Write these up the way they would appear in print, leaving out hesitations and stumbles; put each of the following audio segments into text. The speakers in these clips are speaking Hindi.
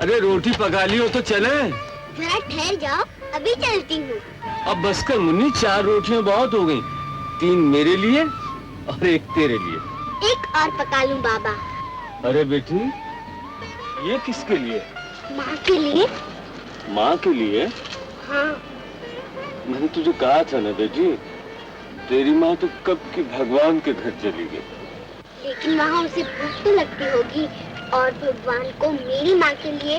अरे रोटी पका ली हो तो चले। जरा ठहर जाओ, अभी चलती हूँ। अब बस कर मुन्नी, 4 रोटियां बहुत हो गई। 3 मेरे लिए और 1 तेरे लिए। एक और पका लूं बाबा। अरे बेटी, ये किसके लिए? माँ के लिए। माँ के लिए? हाँ। मैंने तुझे कहा था ना बेटी, तेरी माँ तो कब की भगवान के घर चली गई। लेकिन वहाँ उसे भूख तो लगती होगी, और भगवान को मेरी माँ के लिए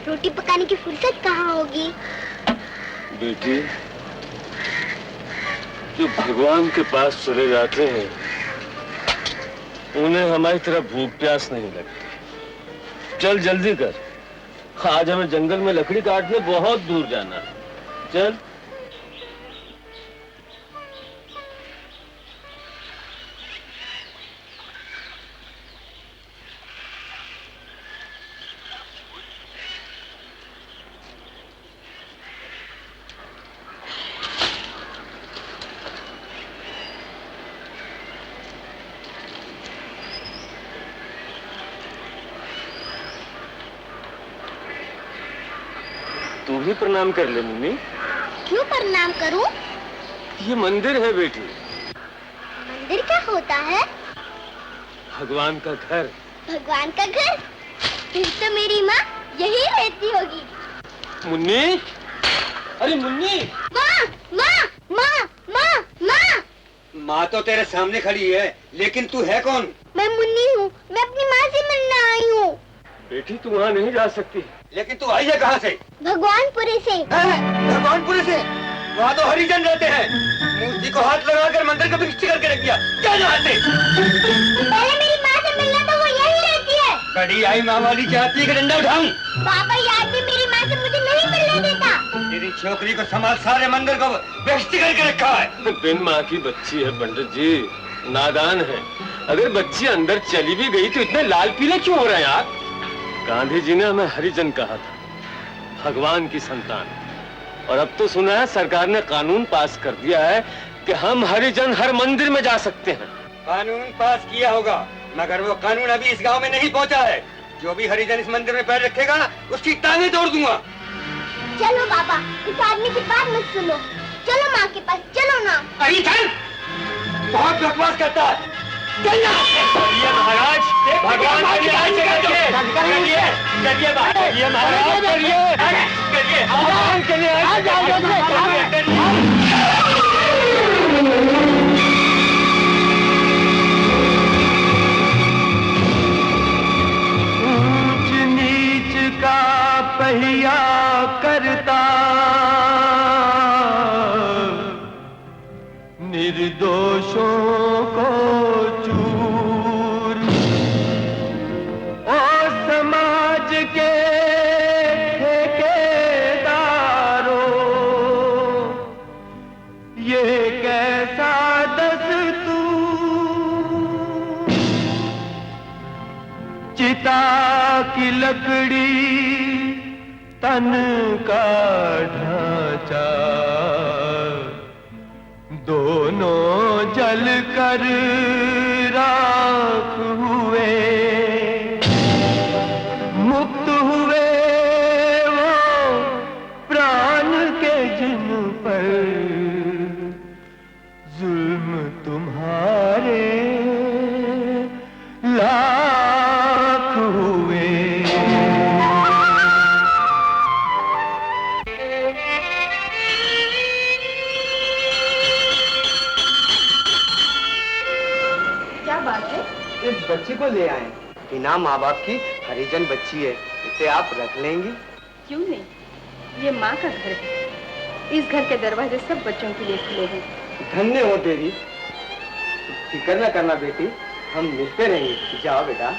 रोटी पकाने की फुर्सत कहाँ होगी? बेटी, जो भगवान के पास चले जाते हैं उन्हें हमारी तरह भूख प्यास नहीं लगती। चल जल्दी कर, आज हमें जंगल में लकड़ी काटने बहुत दूर जाना है। चल। तू भी प्रणाम कर ले मुन्नी। क्यों प्रणाम करूं? ये मंदिर है बेटी। मंदिर क्या होता है? भगवान का घर। भगवान का घर? फिर तो मेरी माँ यही रहती होगी। मुन्नी, अरे मुन्नी। माँ, माँ, माँ, माँ, माँ। माँ तो तेरे सामने खड़ी है, लेकिन तू है कौन? मैं मुन्नी हूँ, मैं अपनी माँ से मिलने आई हूँ। बेटी तू वहाँ नहीं जा सकती। लेकिन तू आई है कहाँ से? भगवानपुरे से। भगवानपुरे से? वहाँ तो हरिजन रहते हैं। मूर्ति को हाथ लगाकर मंदिर को विकसित करके रख दिया। क्या यहाँ से? पहले मेरी माँ से मिलना तो वो यही रहती है। बड़ी आई माँ वाली चाहती है कि डंडा उठाऊं? पापा याद भी मेरी माँ से मुझे नहीं मिलने देता। तेरी छोकरी को समाज सारे मंदिर को विकसित करके रखा है। बिन माँ की बच्ची है पंडित जी, नादान है। अगर बच्ची अंदर चली भी गई तो इतने लाल पीले क्यों हो रहे हैं आप? गांधी जी ने हमें हरिजन कहा था, भगवान की संतान। और अब तो सुना है सरकार ने कानून पास कर दिया है कि हम हरिजन हर मंदिर में जा सकते हैं। कानून पास किया होगा, मगर वो कानून अभी इस गांव में नहीं पहुंचा है। जो भी हरिजन इस मंदिर में पैर रखेगा उसकी टांगें तोड़ दूंगा। चलो बाबा, इस आदमी की बात मत सुनो। चलो माँ के पास, चलो ना। अरे चल, बहुत बकवास करता है। चल ना। महाराज, भगवान के लिए भगवान के लिए ऊंच नीच का पहिया करता, निर्दोषों को चूर, ओ समाज के ठेकेदारों, ये कैसा दस्तूर। चिता की लकड़ी तन का ढांचा, दोनों जल कर राख हुए। मुक्त हुए वो प्राण के जिन पर जुल्म तुम्हारे लाख हुए। इस बच्ची को ले आए, बिना माँ बाप की हरिजन बच्ची है, इसे आप रख लेंगी? क्यों नहीं, ये माँ का घर है। इस घर के दरवाजे सब बच्चों के लिए खुले हैं। धन्य हो तेरी। फिक्र न करना बेटी, हम मिलते रहेंगे। जाओ बेटा।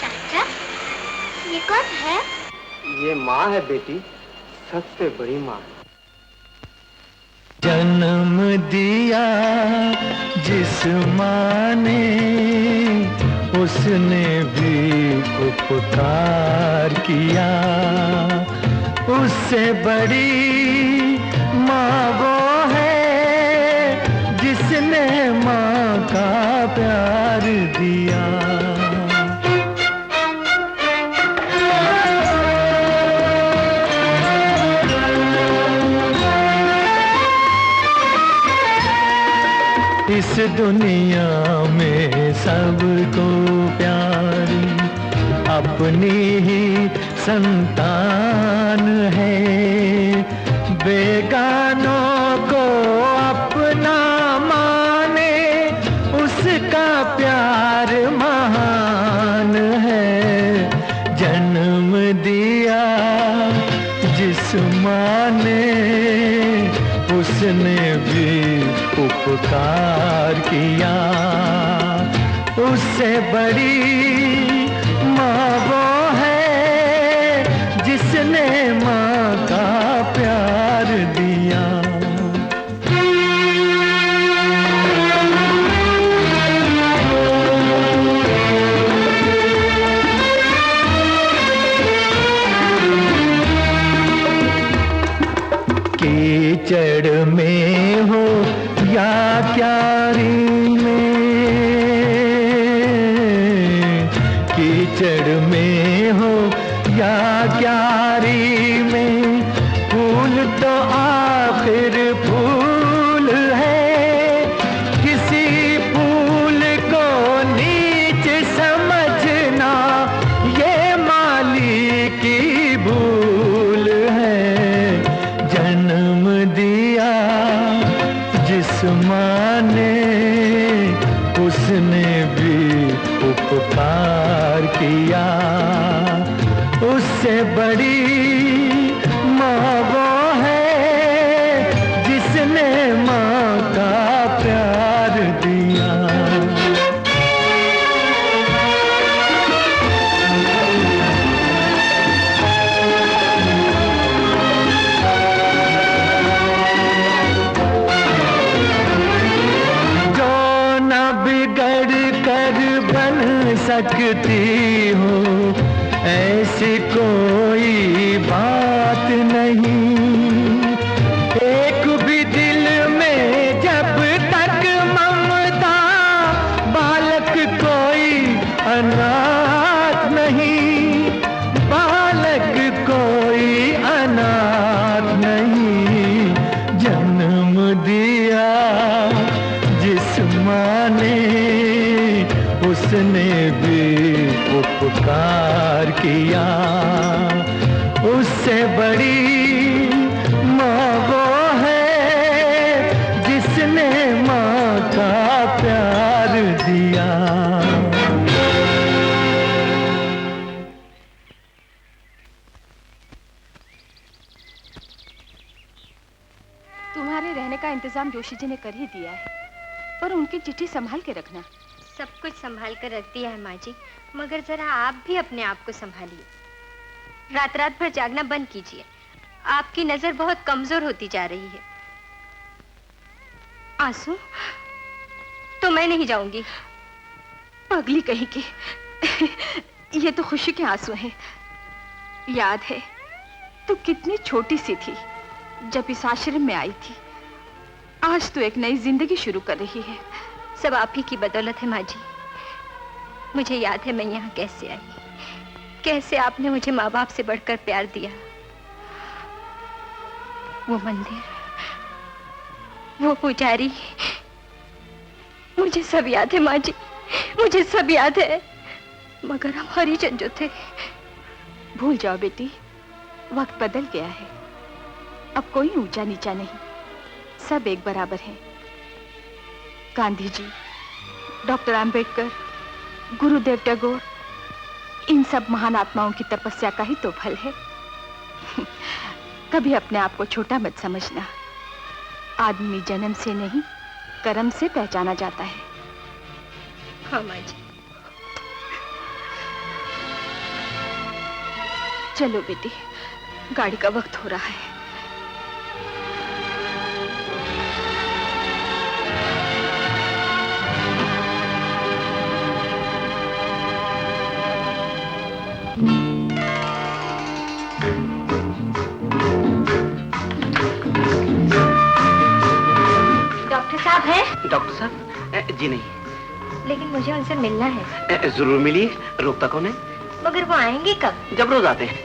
चाचा, ये कौन है? ये माँ है बेटी, सबसे बड़ी माँ। जन्म दिया जिस माँ ने, उसने भी उपकार किया। उससे बड़ी माँ वो है जिसने माँ का प्यार दिया। इस दुनिया में सबको प्यारी अपनी ही संतान है। बेगानों को अपना माने, उसका प्यार महान है। जन्म दिया जिस माँ ने, उसने भी उपकार किया। उससे बड़ी माँ वो है जिसने माँ का प्यार दिया। कीचड़ में हो या क्यारी में, कीचड़ में हो या क्यारी में, फूल तो आखिर फूल है। किसी फूल को नीच समझना, ये माली की भूल है। जन्म दिया जिस माँ ने, उसने भी उपकार किया। उससे बड़ी माँ वो है जिसने माँ का प्यार दिया। सकती हो ऐसी कोई बात नहीं। एक भी दिल में जब तक ममता, बालक कोई अनाथ नहीं। बालक कोई अनाथ नहीं। जन्म दिया जिस माँ ने, उसने भी उपकार किया। उससे बड़ी माँ वो है जिसने माँ का प्यार दिया। तुम्हारे रहने का इंतजाम जोशी जी ने कर ही दिया है, पर उनकी चिट्ठी संभाल के रखना। सब कुछ संभाल कर रख दिया है माँ जी, मगर जरा आप भी अपने आप को संभालिए। रात रात भर जागना बंद कीजिए, आपकी नजर बहुत कमजोर होती जा रही है। आंसू तो मैं नहीं जाऊंगी। पगली कहीं की, ये तो खुशी के आंसू हैं। याद है तू कितनी छोटी सी थी जब इस आश्रम में आई थी। आज तो एक नई जिंदगी शुरू कर रही है। सब आप ही की बदौलत है माँ जी। मुझे याद है मैं यहाँ कैसे आई, कैसे आपने मुझे माँ बाप से बढ़कर प्यार दिया। वो मंदिर, वो पुजारी, मुझे सब याद है माँ जी, मुझे सब याद है। मगर हम हरिजन जो थे। भूल जाओ बेटी, वक्त बदल गया है। अब कोई ऊंचा नीचा नहीं, सब एक बराबर हैं। गांधी जी, डॉक्टर अंबेडकर, गुरुदेव टैगोर, इन सब महान आत्माओं की तपस्या का ही तो फल है। कभी अपने आप को छोटा मत समझना। आदमी जन्म से नहीं, कर्म से पहचाना जाता है। हाँ माँ जी। चलो बेटी, गाड़ी का वक्त हो रहा है। डॉक्टर साहब हैं? डॉक्टर साहब? जी नहीं। लेकिन मुझे उनसे मिलना है। जरूर मिलिए, रोकता कौन है? मगर वो आएंगे कब? जब रोज आते हैं।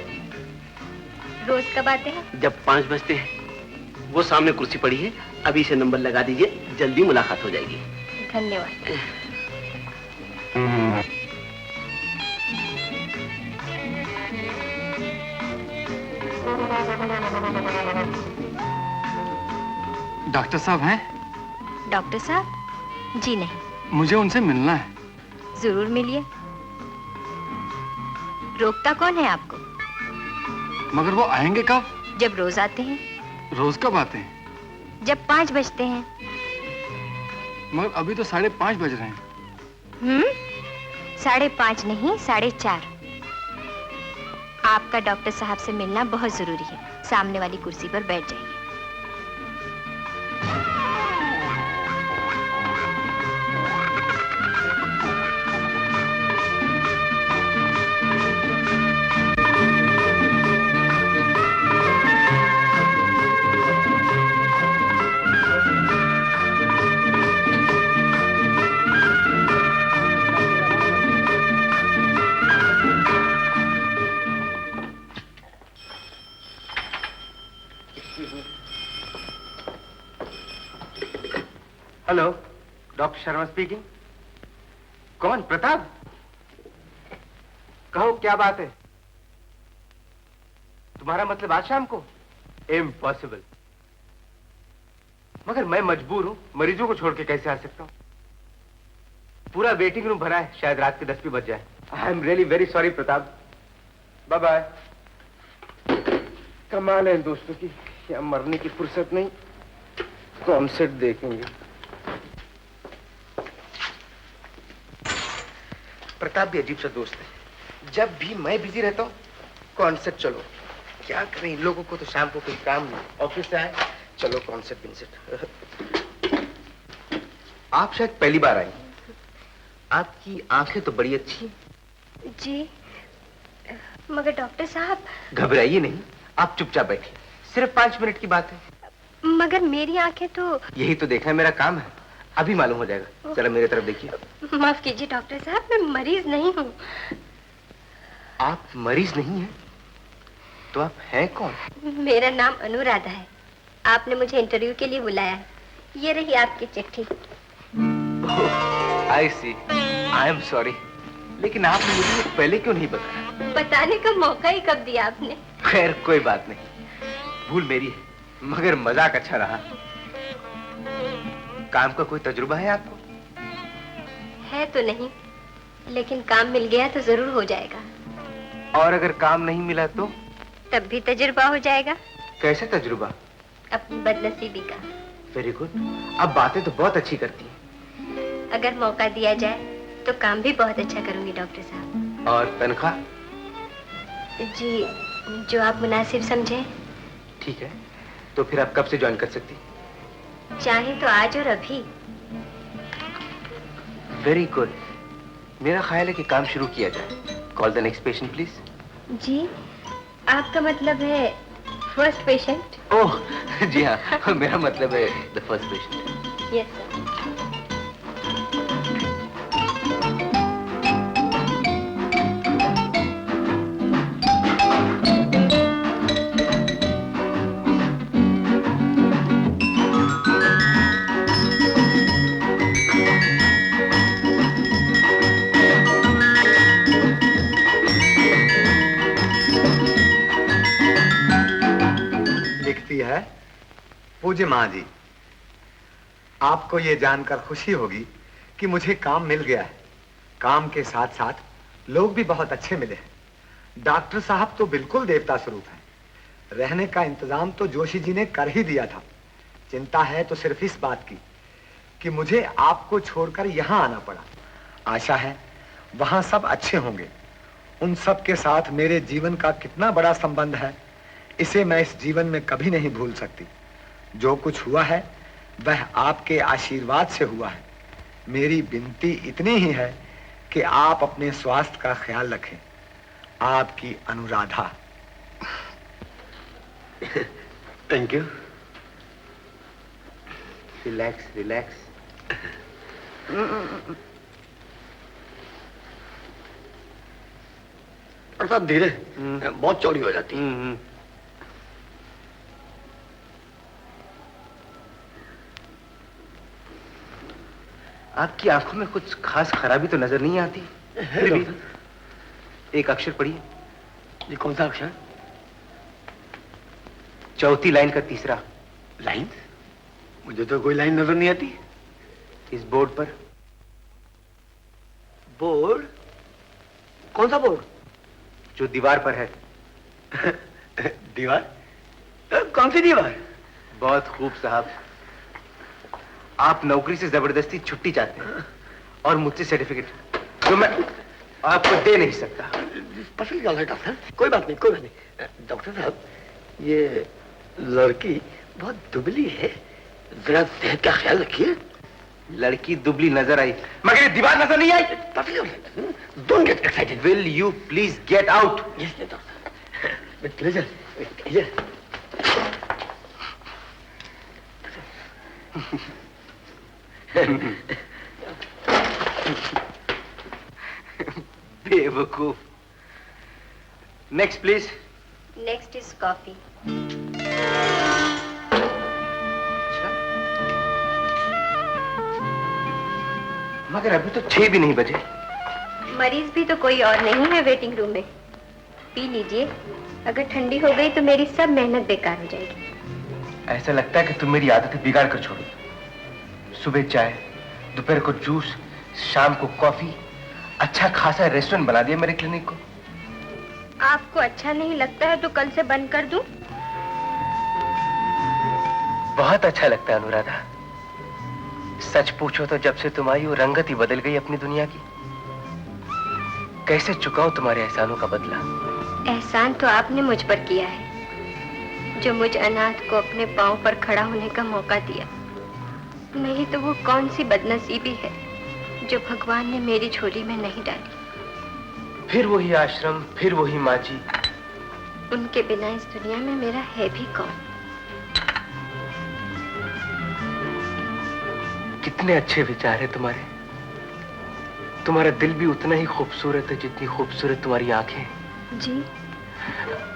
रोज कब आते हैं? जब 5 बजते हैं। वो सामने कुर्सी पड़ी है, अभी से नंबर लगा दीजिए, जल्दी मुलाकात हो जाएगी। धन्यवाद। डॉक्टर साहब हैं? डॉक्टर साहब? जी नहीं। मुझे उनसे मिलना है। जरूर मिलिए। रोकता कौन है आपको? मगर वो आएंगे कब? जब रोज आते हैं। रोज कब आते हैं? जब 5 बजते हैं। मगर अभी तो 5:30 बज रहे हैं। 5:30 नहीं, 4:30। आपका डॉक्टर साहब से मिलना बहुत जरूरी है। सामने वाली कुर्सी पर बैठ जाइए। Hello, doctor Sharma speaking. कौन? प्रताप? कहो क्या बात है? तुम्हारा मतलब आज शाम को? इम्पॉसिबल। मगर मैं मजबूर हूं, मरीजों को छोड़ के कैसे आ सकता हूं? पूरा वेटिंग रूम भरा है, शायद रात के 10 भी बज जाए। I am really very sorry Pratap. Bye bye. कमाल है इन दोस्तों की, या मरने की फुर्सत नहीं, कॉन्सर्ट देखेंगे। प्रताप भी अजीब सा दोस्त है, जब भी मैं बिजी रहता हूँ कॉन्सर्ट चलो। क्या करें, इन लोगों को तो शाम को कोई काम नहीं, ऑफिस से आए चलो कॉन्सर्ट। आप शायद पहली बार आई। आपकी आंखें तो बड़ी अच्छी। जी, मगर डॉक्टर साहब। घबराइए नहीं, आप चुपचाप बैठिए, सिर्फ 5 मिनट की बात है। मगर मेरी आंखें तो। यही तो देखना मेरा काम है, अभी मालूम हो जाएगा। चलो मेरी तरफ देखिए। माफ कीजिए डॉक्टर साहब, मैं मरीज नहीं हूँ। आप मरीज नहीं हैं? तो आप हैं कौन? मेरा नाम अनुराधा है। आपने मुझे इंटरव्यू के लिए बुलाया है। ये रही आपकी चिट्ठी। आई सी, आई एम सॉरी, लेकिन आपने मुझे पहले क्यों नहीं बताया? बताने का मौका ही कब दिया आपने? खैर कोई बात नहीं, भूल मेरी है, मगर मजाक अच्छा रहा। काम का कोई तजुर्बा है आपको? है तो नहीं, लेकिन काम मिल गया तो जरूर हो जाएगा। और अगर काम नहीं मिला तो? तब भी तजुर्बा हो जाएगा। कैसे तजुर्बा? अपनी बदनसीबी का। वेरी गुड, अब बातें तो बहुत अच्छी करती हैं। अगर मौका दिया जाए तो काम भी बहुत अच्छा करूंगी डॉक्टर साहब। और तनख्वाह? जी, जो आप मुनासिब समझें। ठीक है, तो फिर आप कब से ज्वाइन कर सकती? चाहे तो आज और अभी। वेरी गुड, मेरा ख्याल है कि काम शुरू किया जाए। Call the next patient please. जी, आपका मतलब है फर्स्ट पेशेंट? ओह जी हाँ, मेरा मतलब है the first patient. Yes sir. लिखती है, पूज्य माँ जी, आपको ये जानकर खुशी होगी कि मुझे काम मिल गया है। काम के साथ साथ लोग भी बहुत अच्छे मिले हैं। डॉक्टर साहब तो बिल्कुल देवता स्वरूप हैं। रहने का इंतजाम तो जोशी जी ने कर ही दिया था। चिंता है तो सिर्फ इस बात की कि मुझे आपको छोड़कर यहां आना पड़ा। आशा है वहां सब अच्छे होंगे। उन सब के साथ मेरे जीवन का कितना बड़ा संबंध है, इसे मैं इस जीवन में कभी नहीं भूल सकती। जो कुछ हुआ है वह आपके आशीर्वाद से हुआ है। मेरी विनती इतनी ही है कि आप अपने स्वास्थ्य का ख्याल रखें। आपकी Anuradha. Thank you. Relax relax. Pratap धीरे, बहुत चौड़ी हो जाती है। आपकी आंखों में कुछ खास खराबी तो नजर नहीं आती। फिर भी एक अक्षर पढ़िए। ये कौन सा अक्षर? चौथी लाइन का तीसरा। लाइन? मुझे तो कोई लाइन नजर नहीं आती। इस बोर्ड पर। बोर्ड? कौन सा बोर्ड? जो दीवार पर है। दीवार? कौन सी दीवार? बहुत खूब साहब। आप नौकरी से जबरदस्ती छुट्टी चाहते हैं और मुझसे सर्टिफिकेट जो मैं आपको दे नहीं सकता। पसंद क्या है डॉक्टर? कोई बात नहीं, कोई बात नहीं। डॉक्टर साहब, ये लड़की बहुत दुबली है, जरा सेहत का ख्याल रखिए। लड़की दुबली नजर आई मगर ये दीवार नजर नहीं आई। Don't get excited. Will you please get out? Yes doctor, with pleasure, with pleasure. बेवकूफ। Next please. Next is coffee. मगर अभी तो 6 भी नहीं बजे। मरीज भी तो कोई और नहीं है वेटिंग रूम में। पी लीजिए, अगर ठंडी हो गई तो मेरी सब मेहनत बेकार हो जाएगी। ऐसा लगता है कि तुम मेरी आदतें बिगाड़ कर छोड़ो। सुबह चाय, दोपहर को जूस, शाम को कॉफी। अच्छा खासा रेस्टोरेंट बना दिया मेरे क्लिनिक को। आपको अच्छा नहीं लगता है तो कल से बंद कर दूं? बहुत अच्छा लगता है अनुराधा। सच पूछो तो जब से तुम आई हो रंगत ही बदल गई अपनी दुनिया की। कैसे चुकाऊं तुम्हारे एहसानों का बदला? एहसान तो आपने मुझ पर किया है, जो मुझ अनाथ को अपने पांव पर खड़ा होने का मौका दिया। नहीं तो वो कौन सी बदनसीबी है जो भगवान ने मेरी झोली में नहीं डाली। फिर वही आश्रम, फिर वही माँ जी। उनके बिना इस दुनिया में मेरा है भी कौन? कितने अच्छे विचार है तुम्हारे। तुम्हारा दिल भी उतना ही खूबसूरत है जितनी खूबसूरत तुम्हारी आंखें। जी?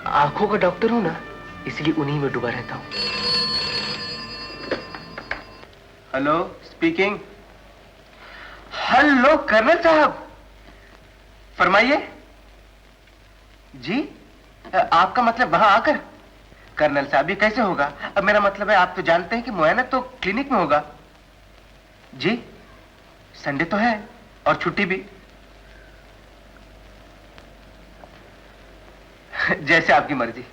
आंखों का डॉक्टर हूं ना, इसलिए उन्हीं में डूबा रहता हूं। Hello, speaking. हेलो कर्नल साहब, फरमाइए। जी, आपका मतलब वहां आकर? कर्नल साहब, ये कैसे होगा? अब मेरा मतलब है, आप तो जानते हैं कि मुआयना तो क्लिनिक में होगा। जी, संडे तो है और छुट्टी भी। जैसे आपकी मर्जी।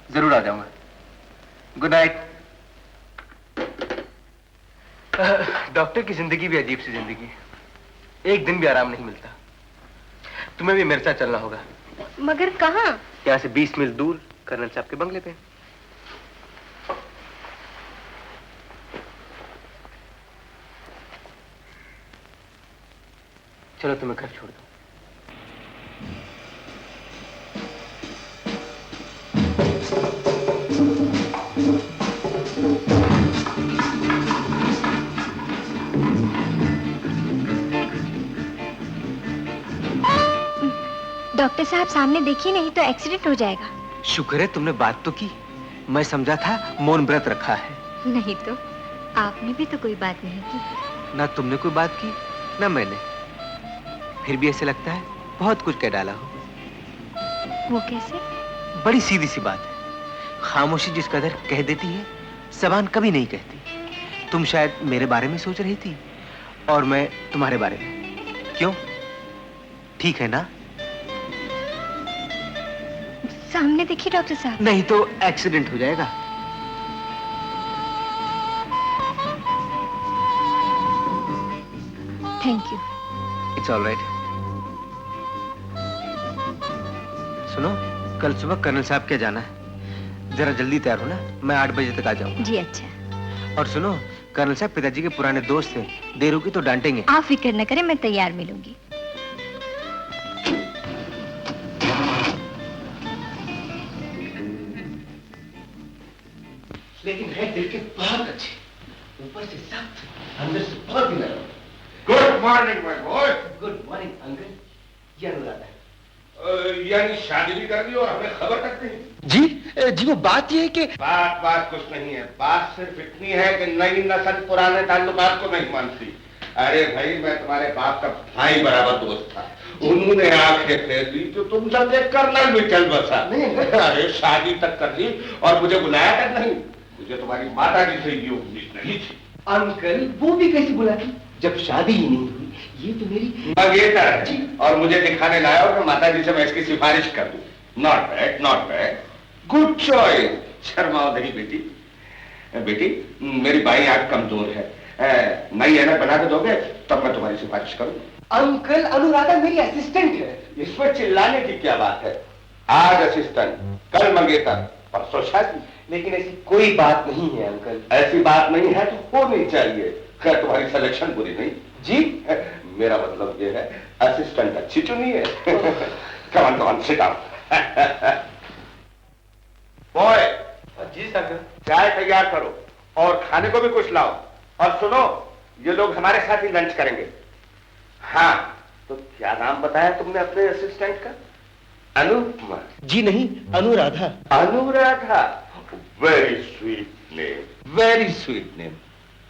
जरूर आ जाऊंगा। Good night. डॉक्टर की जिंदगी भी अजीब सी जिंदगी है। एक दिन भी आराम नहीं मिलता। तुम्हें भी मेरे साथ चलना होगा। मगर कहाँ? यहाँ से 20 मील दूर कर्नल साहब के बंगले पे। चलो तुम्हें घर छोड़ दो। डॉक्टर साहब सामने देखिए, नहीं तो एक्सीडेंट हो जाएगा। शुक्र है तुमने बात तो की। मैं समझा था मौन व्रत रखा है। नहीं तो आपने भी तो कोई बात नहीं की। ना तुमने कोई बात की ना मैंने। फिर भी ऐसे लगता है बहुत कुछ कह डाला हो। वो कैसे? बड़ी सीधी सी बात है। खामोशी जिस कदर कह देती है, ज़बान कभी नहीं कहती। तुम शायद मेरे बारे में सोच रही थी और मैं तुम्हारे बारे में। क्यों? ठीक है ना? सामने देखिए डॉक्टर साहब। नहीं तो एक्सीडेंट हो जाएगा। Thank you. It's all right. सुनो, कल सुबह कर्नल साहब के जाना है, जरा जल्दी तैयार हो ना, मैं 8 बजे तक आ जाऊँ। जी अच्छा। और सुनो, कर्नल साहब पिताजी के पुराने दोस्त थे, देर होगी तो डांटेंगे। आप फिक्र न करें, मैं तैयार मिलूंगी। लेकिन है दिल के बहुत अच्छे, ऊपर से सख्त, अंदर से बहुत ही नरम। Good morning my boy. Good morning uncle. ये अनुराधा यानी शादी भी कर दी और हमें खबर तक नहीं। जी वो बात ये है कि बात कुछ नहीं है, बात सिर्फ इतनी है कि नई नस्ल पुराने ताल्लुकात को नहीं मानती। अरे भाई, मैं तुम्हारे बाप का भाई बराबर दोस्त था, उन्होंने आंखें फेर ली तो तुम समझे कर्नल भी चल बसा। अरे शादी तक कर ली और मुझे बुलाया तक नहीं। मुझे तुम्हारी माता जी से ये उम्मीद नहीं थी। अंकल वो भी कैसे बुला थी जब शादी ही नहीं हुई? ये तो मेरी मंगेतर है और मुझे दिखाने लाया हो कि माता जी से मैं इसकी सिफारिश कर दूं। Not bad, not bad, good choice. शर्माओ नहीं बेटी। बेटी, मेरी बाई आंख कमजोर है, नई ऐनक बना के दोगे तब मैं तुम्हारी सिफारिश करूं। अंकल, अनुराधा मेरी असिस्टेंट है। इस पर चिल्लाने की क्या बात है? आज असिस्टेंट, कल मंगेतर, परसों शादी। लेकिन ऐसी कोई बात नहीं है अंकल। ऐसी बात नहीं है तो होनी चाहिए। खैर, तुम्हारी सिलेक्शन बुरी नहीं जी। मेरा मतलब ये है असिस्टेंट अच्छी चुनी है। कमान कमान सिट डाउन। बॉय। जी सर। चाय तैयार करो और खाने को भी कुछ लाओ। और सुनो, ये लोग हमारे साथ ही लंच करेंगे। हाँ, तो क्या नाम बताया तुमने अपने असिस्टेंट का? अनुपमा? जी नहीं, Anuradha. Anuradha, very sweet name, very sweet name.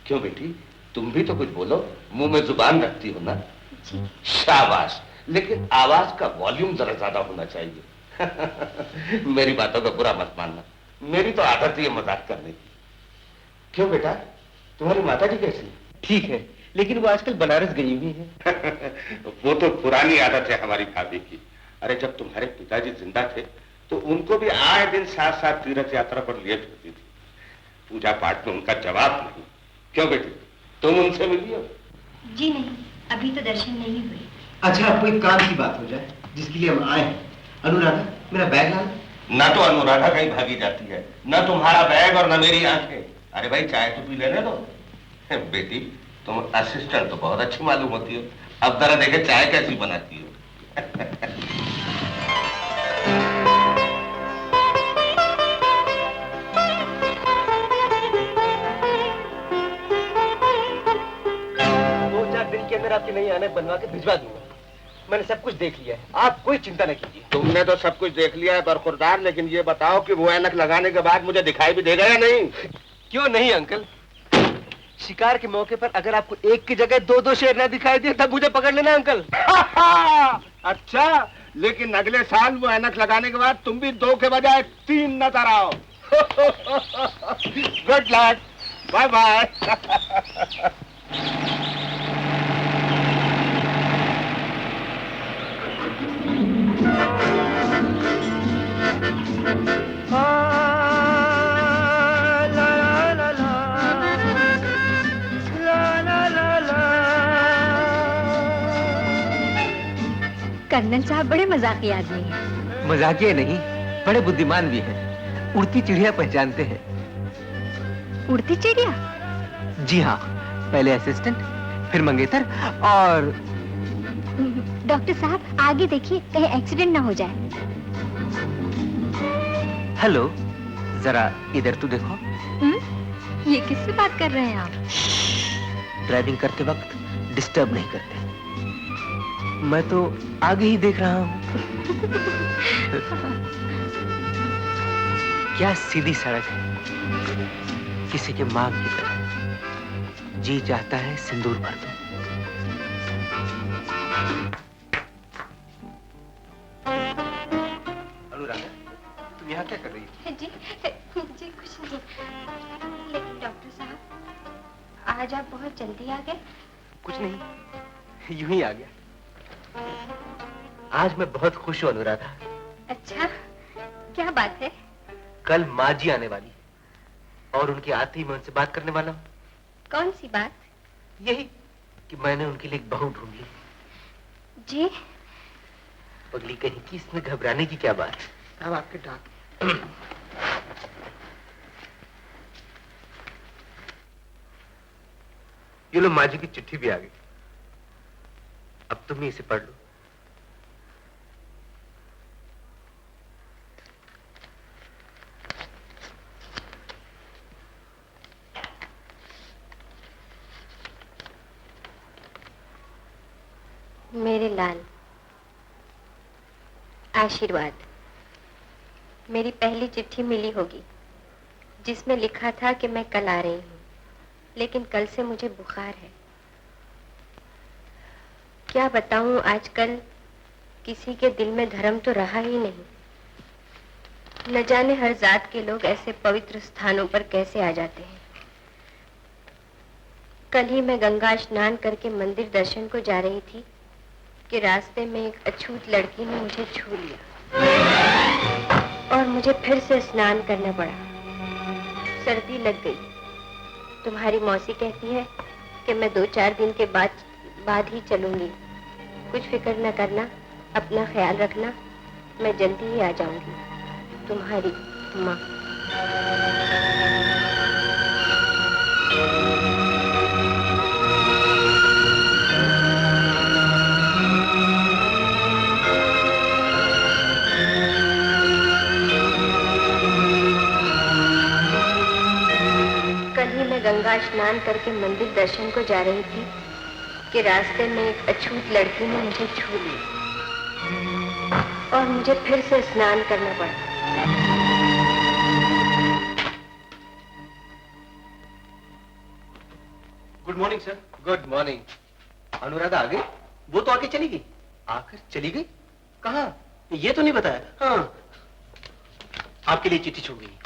क्यों बेटी, तुम भी तो कुछ बोलो, मुंह में जुबान रखती हो ना। शाबाश, लेकिन आवाज का वॉल्यूम जरा ज्यादा होना चाहिए। मेरी बातों का बुरा मत मानना, मेरी तो आदत ही है मजाक करने की। क्यों बेटा, तुम्हारी माता जी कैसी? ठीक है, लेकिन वो आजकल बनारस गई हुई है। वो तो पुरानी आदत है हमारी भाभी की। अरे जब तुम्हारे पिताजी जिंदा थे तो उनको भी आए दिन साथ साथ तीर्थ यात्रा पर लिए फिरती थी। पूजा पाठ में उनका जवाब नहीं। क्यों बेटी, तुम उनसे मिली हो? जी नहीं, अभी तो दर्शन नहीं हुए। अच्छा, अब कोई काम की बात हो जाए जिसके लिए हम आए हैं। अनुराधा, मेरा बैग लाना। ना तो अनुराधा कहीं भागी जाती है, ना तुम्हारा बैग और ना मेरी आंखें। अरे भाई, चाय तो पी लेने दो। बेटी, तुम असिस्टेंट तो बहुत अच्छी मालूम होती हो। अब जरा देखे चाय कैसी बनाती हो। के अंदर आपकी नई ऐनक बनवा के भिजवा दूंगा। मैंने सब कुछ देख लिया है, आप कोई चिंता न कीजिए। तुमने तो सब कुछ देख लिया है बरखुरदार, लेकिन ये बताओ कि वो ऐनक लगाने के बाद मुझे दिखाई भी देगा या नहीं? क्यों नहीं अंकल, शिकार के मौके पर अगर आपको एक की जगह 2-2 शेर न दिखाई दे तब मुझे पकड़ लेना अंकल। अच्छा, लेकिन अगले साल वो ऐनक लगाने के बाद तुम भी 2 के बजाय 3 नजर आओ। Good luck, bye bye. Colonel साहब बड़े मजाकी आदमी हैं। मजाकिया नहीं, बड़े बुद्धिमान भी हैं। उड़ती चिड़िया पहचानते हैं। उड़ती चिड़िया? जी हाँ, पहले असिस्टेंट, फिर मंगेतर और डॉक्टर साहब आगे देखिए, कहीं एक्सीडेंट ना हो जाए। हेलो, जरा इधर तो देखो। ये किससे बात कर रहे हैं आप? ड्राइविंग करते वक्त डिस्टर्ब नहीं करते। मैं तो आगे ही देख रहा हूँ। क्या सीधी सड़क है, किसी के मांग की तरह। जी चाहता है सिंदूर भर दूं। अनुराधा, तुम यहाँ क्या कर रही हो? जी कुछ नहीं, लेकिन डॉक्टर साहब आज आप बहुत जल्दी आ गए। कुछ नहीं, यूं ही आ गया। आज मैं बहुत खुश हूँ अनुराधा। अच्छा, क्या बात है? कल माँ जी आने वाली और उनके आते ही मैं उनसे बात करने वाला हूँ। कौन सी बात? यही कि मैंने उनके लिए एक बहू ढूंढ ली। जी? पगली कहीं की, इसमें घबराने की क्या बात? अब आपके डाक ये लो, माँ जी की चिट्ठी भी आ गई। अब तुम ही इसे पढ़ लो। मेरे लाल, आशीर्वाद। मेरी पहली चिट्ठी मिली होगी जिसमें लिखा था कि मैं कल आ रही हूँ, लेकिन कल से मुझे बुखार है। क्या बताऊं, आजकल किसी के दिल में धर्म तो रहा ही नहीं। न जाने हर जात के लोग ऐसे पवित्र स्थानों पर कैसे आ जाते हैं। कल ही मैं गंगा स्नान करके मंदिर दर्शन को जा रही थी कि रास्ते में एक अछूत लड़की ने मुझे छू लिया और मुझे फिर से स्नान करना पड़ा। सर्दी लग गई। तुम्हारी मौसी कहती है कि मैं 2-4 दिन के बाद ही चलूंगी। कुछ फिक्र न करना, अपना ख्याल रखना, मैं जल्दी ही आ जाऊंगी। तुम्हारी माँ। गंगा स्नान करके मंदिर दर्शन को जा रही थी कि रास्ते में एक अछूत लड़की ने मुझे छू लिया और मुझे फिर से स्नान करना पड़ा। Good morning sir. Good morning. Anuradha आ गई? वो तो आके चली गई। आकर चली गई? कहाँ? ये तो नहीं बताया। हाँ, आपके लिए चिट्ठी छोड़ गई।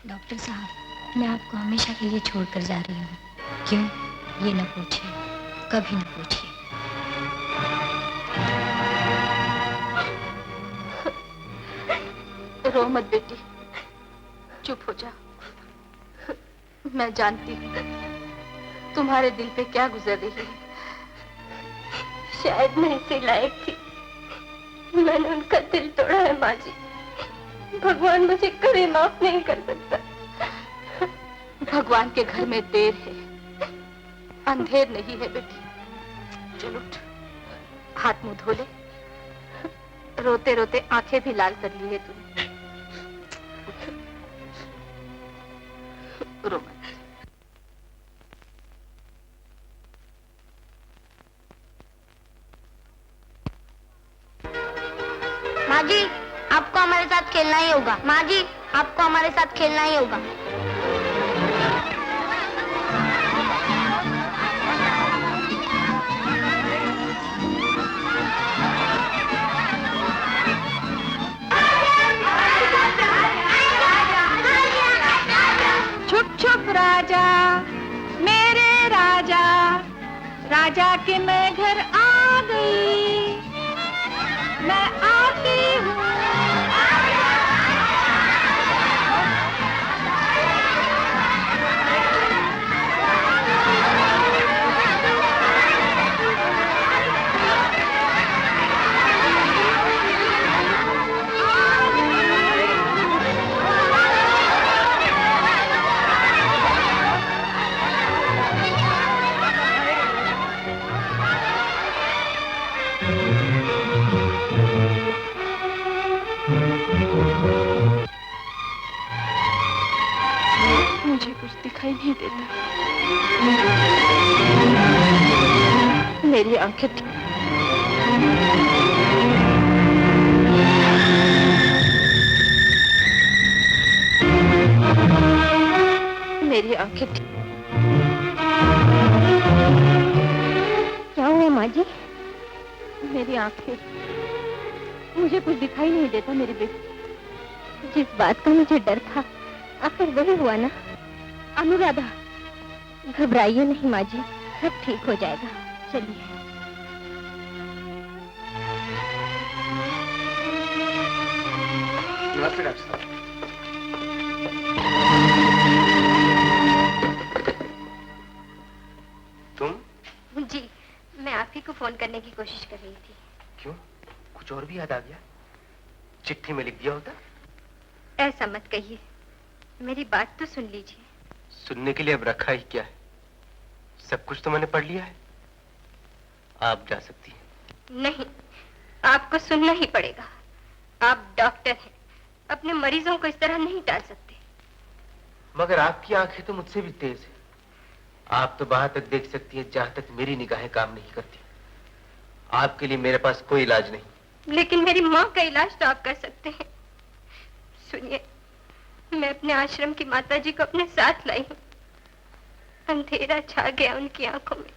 डॉक्टर साहब, मैं आपको हमेशा के लिए छोड़कर जा रही हूँ। क्यों? ये न पूछिए, कभी न पूछिए। रो मत बेटी, चुप हो जाओ। मैं जानती हूँ तुम्हारे दिल पे क्या गुजर रही है। शायद मैं इसी लायक थी, मैंने उनका दिल तोड़ा है माँ जी। भगवान मुझे कभी माफ नहीं कर सकता। भगवान के घर में देर है, अंधेर नहीं है बेटी। चलो उठ, हाथ मुंह धो ले। रोते रोते आंखें भी लाल कर ली है तूने। रो मत। माँ जी, आपको हमारे साथ खेलना ही होगा। माँ जी, आपको हमारे साथ खेलना ही होगा। छुप छुप राजा, मेरे राजा, राजा के मैं घर आ गई, मैं आती हूँ। मुझे कुछ दिखाई नहीं देता। मेरी आंखें मेरी आंखें क्या हुआ माँ जी? मेरी आंखें, मुझे कुछ दिखाई नहीं देता मेरी बेटी। जिस बात का मुझे डर था आखिर वही हुआ ना। अनुराधा, घबराइए नहीं माँ जी, सब ठीक हो जाएगा। चलिए। नमस्ते डॉक्टर साहब। तुम? जी, मैं आप ही को फोन करने की कोशिश कर रही थी। क्यों? कुछ और भी याद आ गया? चिट्ठी में लिख दिया होता? ऐसा मत कहिए, मेरी बात तो सुन लीजिए। सुनने के लिए अब रखा ही क्या है? सब कुछ तो मैंने पढ़ लिया है। आप जा सकती हैं। नहीं, आपको सुनना ही पड़ेगा। आप डॉक्टर हैं, अपने मरीजों को इस तरह नहीं टाल सकते। मगर आपकी आंखें तो मुझसे भी तेज है। आप तो वहां तक देख सकती है जहां तक मेरी निगाहें काम नहीं करती। आपके लिए मेरे पास कोई इलाज नहीं। लेकिन मेरी माँ का इलाज तो आप कर सकते हैं। सुनिए, मैं अपने आश्रम की माताजी को अपने साथ लाई हूँ। अंधेरा छा गया उनकी आंखों में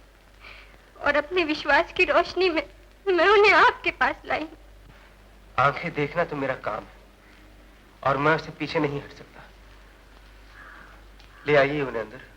और अपने विश्वास की रोशनी में मैं उन्हें आपके पास लाई हूँ। आंखें देखना तो मेरा काम है और मैं उससे पीछे नहीं हट सकता। ले आइए उन्हें अंदर।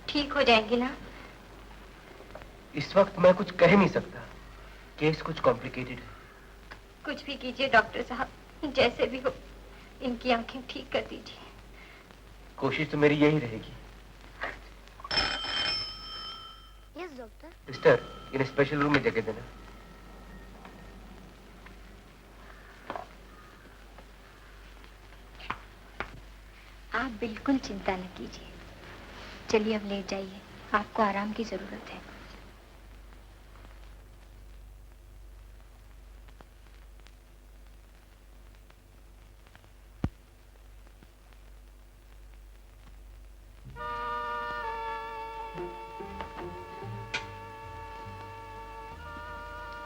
ठीक हो जाएंगी ना? इस वक्त मैं कुछ कह नहीं सकता। केस कुछ कॉम्प्लिकेटेड है। कुछ भी कीजिए डॉक्टर साहब, जैसे भी हो इनकी आंखें ठीक कर दीजिए। कोशिश तो मेरी यही रहेगी। Yes doctor. सिस्टर, इन्हें स्पेशल रूम में जगह देना। आप बिल्कुल चिंता न कीजिए। चलिए अब लेट जाइए, आपको आराम की जरूरत है।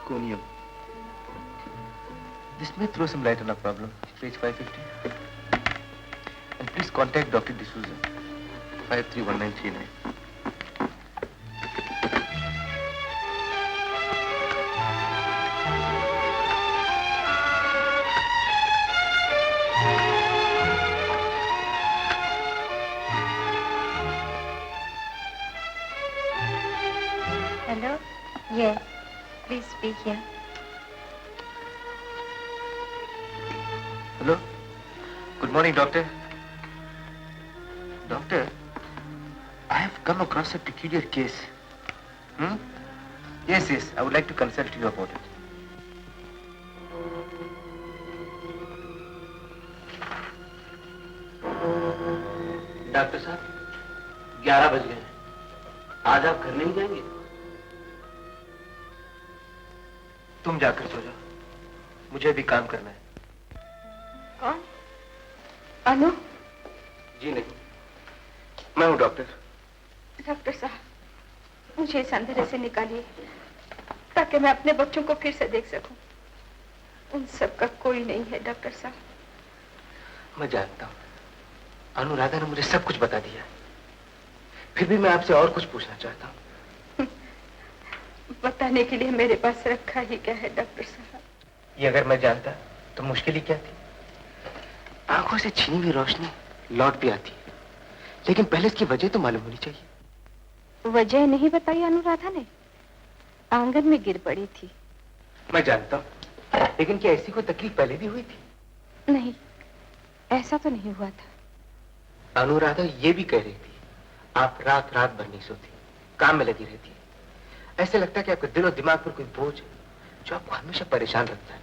Conium. This may throw some light on our problem. Page 550. And please contact Dr. D'Souza. 531939. Hello? Yes. Please speak here. Hello? Good morning, doctor. Doctor, I have come across a peculiar case. Yes, I would like to consult you about it. Doctor साहब, 11 बज गए हैं। आज आप घर नहीं जाएंगे? तुम जाकर सो जाओ, मुझे भी काम करना है। कौन? अनु? जी नहीं, मैं हूँ डॉक्टर। डॉक्टर साहब, मुझे इस अंधेरे से निकालिए ताकि मैं अपने बच्चों को फिर से देख सकूं। उन सब का कोई नहीं है डॉक्टर साहब। मैं जानता हूँ, अनुराधा ने मुझे सब कुछ बता दिया। फिर भी मैं आपसे और कुछ पूछना चाहता हूँ। बताने के लिए मेरे पास रखा ही क्या है डॉक्टर साहब? ये अगर मैं जानता तो मुश्किल ही क्या थी। आंखों से छीनी हुई रोशनी लौट भी आती है, लेकिन पहले इसकी वजह तो मालूम होनी चाहिए। वजह नहीं बताई अनुराधा ने? आंगन में गिर पड़ी थी। मैं जानता हूँ, लेकिन क्या ऐसी कोई तकलीफ पहले भी हुई थी? नहीं, ऐसा तो नहीं हुआ था। अनुराधा ये भी कह रही थी, आप रात रात भर नहीं सोती, काम में लगी रहती है। ऐसे लगता है कि आपके दिल और दिमाग पर कोई बोझ है जो आपको हमेशा परेशान रखता है।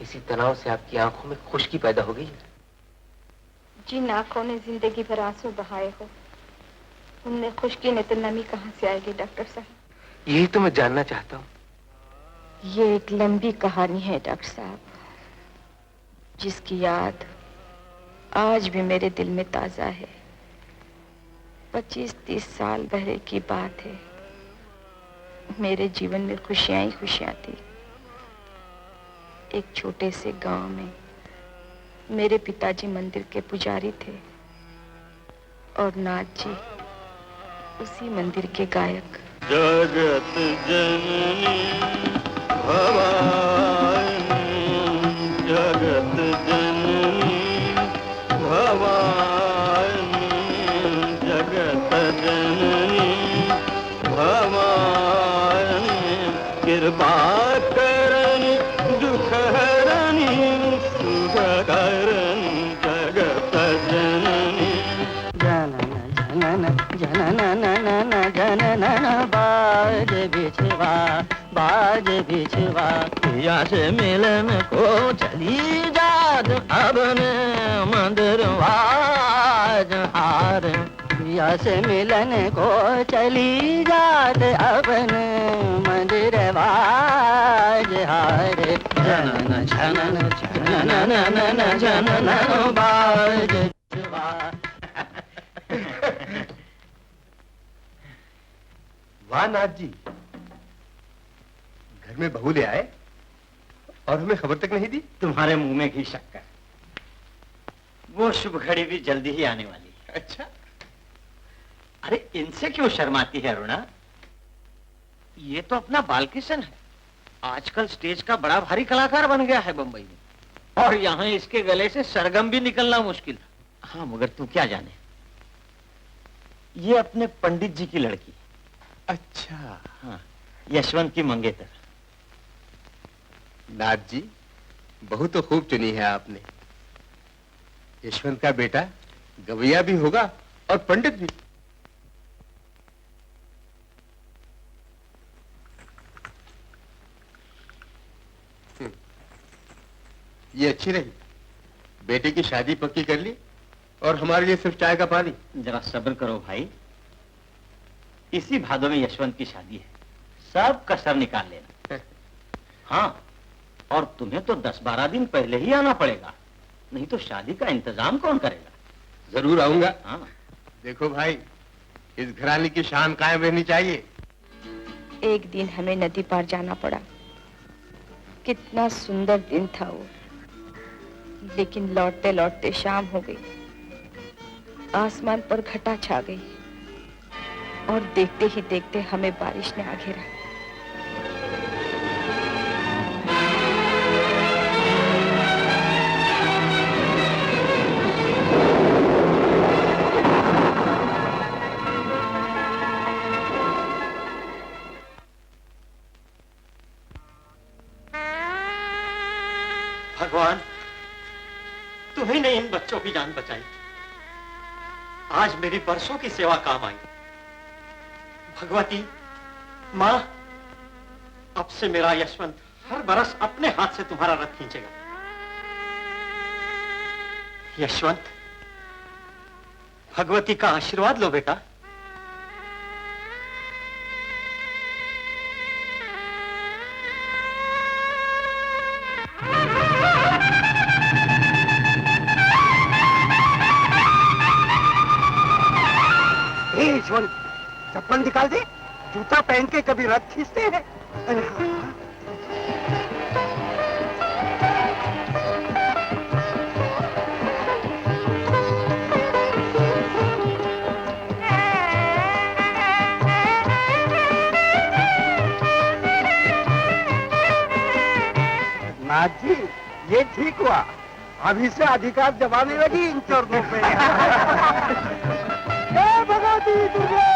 इसी तनाव से आपकी आंखों में खुश्की पैदा हो गई है। जिन आंखों ने जिंदगी भर आंसू बहाए हो, उनमें खुश्की ने तो नमी कहाँ से आएगी डॉक्टर साहब? यही तो मैं जानना चाहता हूँ। ये एक लंबी कहानी है डॉक्टर साहब, जिसकी याद आज भी मेरे दिल में ताजा है। 25-30 साल पहले की बात है। मेरे जीवन में खुशियां ही खुशियां थी। एक छोटे से गांव में मेरे पिताजी मंदिर के पुजारी थे और नाथ जी उसी मंदिर के गायक। जगत जननी भवानी, जगत जननी भवानी, जगत जननी भवानी, कृपा करनी दुख हरनी सुख करनी जगत जननी। जनन जनन जनन जनन बाज बिछवा, बाज बिछवा, पिया से मिलन को चली जात अपन मंदिर वाज हार, पिया से मिलन को चली जात अपन मंदिर वाज हार। जनन जनन जनन जनन जनन बाज बिछवा। वाह नाथ जी, घर में बहू ले आए और हमें खबर तक नहीं दी। तुम्हारे मुंह में घी शक्कर, वो शुभ घड़ी भी जल्दी ही आने वाली है। अच्छा, अरे इनसे क्यों शर्माती है अरुणा? ये तो अपना बालकिशन है, आजकल स्टेज का बड़ा भारी कलाकार बन गया है बंबई में, और यहाँ इसके गले से सरगम भी निकलना मुश्किल। हाँ मगर तू क्या जाने, ये अपने पंडित जी की लड़की। अच्छा। हाँ, यशवंत की मंगेतर। नाथ जी, बहू तो खूब चुनी है आपने। यशवंत का बेटा गवैया भी होगा और पंडित भी। ये अच्छी रही, बेटे की शादी पक्की कर ली और हमारे लिए सिर्फ चाय का पानी। जरा सब्र करो भाई, इसी भादों में यशवंत की शादी है, सब कसर निकाल लेना। हाँ, और तुम्हें तो 10-12 दिन पहले ही आना पड़ेगा, नहीं तो शादी का इंतजाम कौन करेगा? जरूर आऊंगा। हाँ। देखो भाई, इस घराने की शान कायम रहनी चाहिए। एक दिन हमें नदी पार जाना पड़ा। कितना सुंदर दिन था वो, लेकिन लौटते लौटते शाम हो गई। आसमान पर घटा छा गई और देखते ही देखते हमें बारिश ने आ घेरा। भगवान, तुम्ही ने इन बच्चों की जान बचाई, आज मेरी बरसों की सेवा काम आई। भगवती माँ, अब से मेरा यशवंत हर बरस अपने हाथ से तुम्हारा रथ खींचेगा। यशवंत, भगवती का आशीर्वाद लो बेटा। यशवंत, चप्पल निकाल दे, जूता पहन के कभी रथ खींचते हैं। अरे हाँ। नाथ जी, ये ठीक हुआ, अभी से अधिकार जमाने लगी इन चरणों पे। जय भगवती दुर्गे।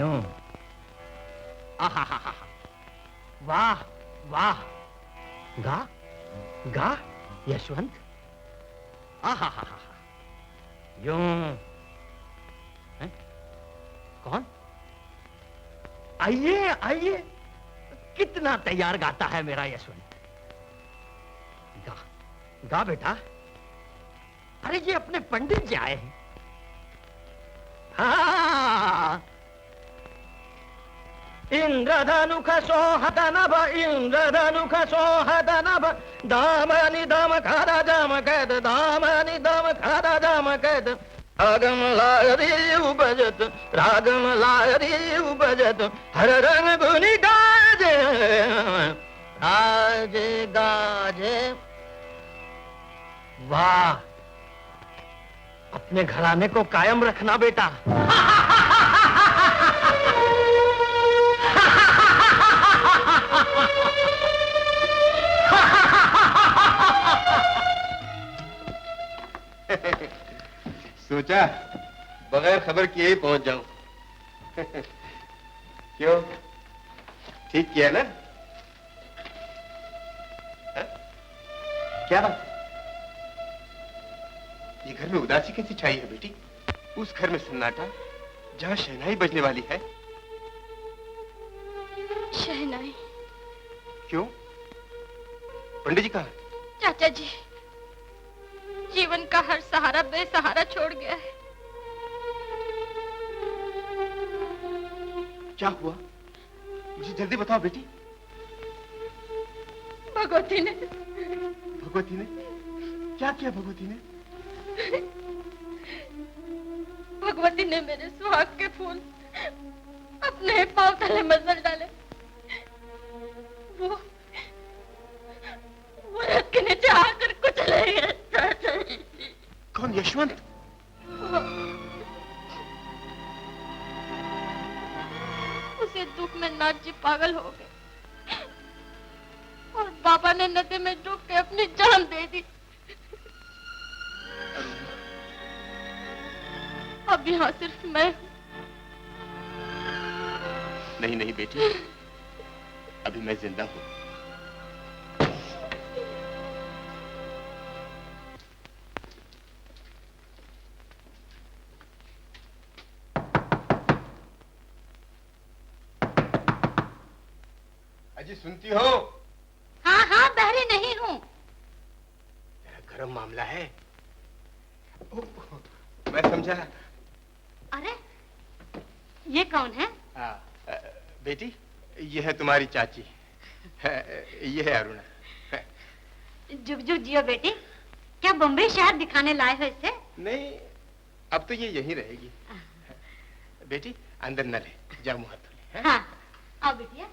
यूं। आहा हा हा, वाह वाह, गा गा यशवंत, आहा हा हा, यूं। हैं? कौन? आइए आइए, कितना तैयार गाता है मेरा यशवंत। गा गा बेटा। अरे ये अपने पंडित जी आए हैं। हाँ, इंद्रधनुख सोहदनभ, इंद्रधनुख सोहदनभ, दामनि दम खरा जम कद, दामनि दम खरा जम कद, रागम लारी उपजत, रागम लारी उपजत, हर रंग गुनि गाजे, गाजे गाजे। वाह, अपने घराने को कायम रखना बेटा। सोचा बगैर खबर किए ही पहुंच जाऊं। क्यों, ठीक किया ना? हा? क्या बात? ये घर में उदासी कैसी छाई है बेटी? उस घर में सन्नाटा जहां शहनाई बजने वाली है। शहनाई? क्यों, पंडित जी कहाँ? चाचा जी, जीवन का हर सहारा बेसहारा छोड़ गया है। क्या हुआ, मुझे जल्दी बताओ बेटी। भगवती ने। भगवती ने क्या किया? भगवती ने? भगवती ने मेरे सुहाग के फूल अपने पांव तले मसल डाले। वो रथ के नीचे आकर कुचले गए। कौन? यशवंत? उसे दुख में नाथ जी पागल हो गए और बाबा ने नदी में डूब के अपनी जान दे दी। अब यहाँ सिर्फ मैं हूँ। नहीं नहीं बेटी, अभी मैं जिंदा हूँ। अजी सुनती हो? हाँ हाँ, बहरी नहीं हूँ। गरम मामला है। मैं समझा। अरे ये कौन है? बेटी, ये है तुम्हारी चाची, ये है अरुणा। जुग जुग जियो बेटी। क्या बम्बई शहर दिखाने लाए हो इसे? नहीं, अब तो ये यहीं रहेगी। बेटी अंदर न ले, जा मुँह हाथ धो ले। हाँ, आओ बेटिया।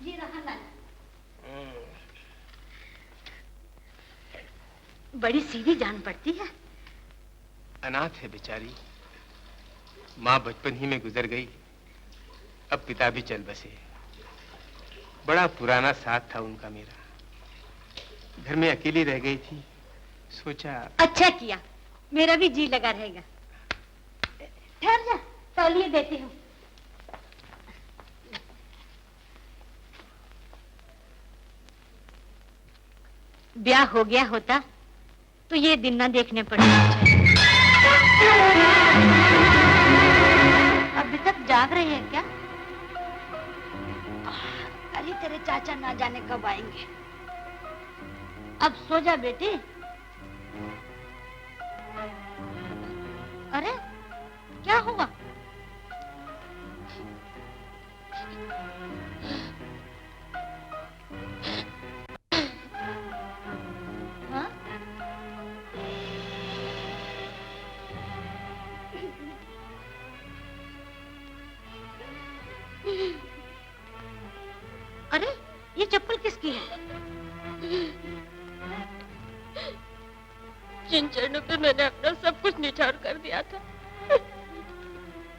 जी रहा लाला। बड़ी सीधी जान पड़ती है। अनाथ है बेचारी, माँ बचपन ही में गुजर गई, अब पिता भी चल बसे। बड़ा पुराना साथ था उनका मेरा, घर में अकेली रह गई थी, सोचा। अच्छा किया, मेरा भी जी लगा रहेगा। ठहर जा, तौलिए देती हूँ। ब्याह हो गया होता तो ये दिन ना देखने पड़े। अभी तक जाग रही है क्या? अरे तेरे चाचा ना जाने कब आएंगे। अब सो जा बेटी। अरे क्या हुआ? हाँ? अरे ये चप्पल किसकी है? जिन चरणों पे मैंने अपना सब कुछ निछावर कर दिया था,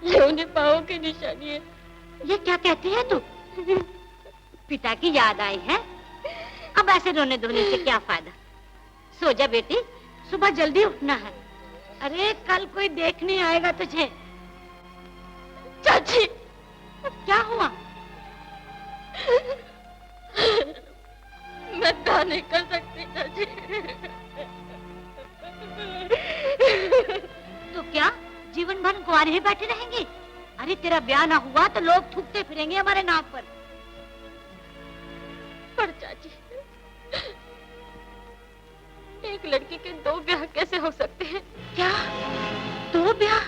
ये उन्हीं पाँवों की निशानी है। ये क्या कहती है तू? पिता की याद आई है? अब ऐसे रोने धोने से क्या फायदा? सो जा बेटी, सुबह जल्दी उठना है। अरे कल कोई देखने आएगा तुझे। क्या हुआ? मैं ब्याह नहीं कर सकती चाची। तो क्या जीवन भर कुंवारे ही बैठे रहेंगे? अरे तेरा ब्याह ना हुआ तो लोग थूकते फिरेंगे हमारे नाम पर। पर चाची, एक लड़की के 2 ब्याह कैसे हो सकते हैं? क्या 2 ब्याह?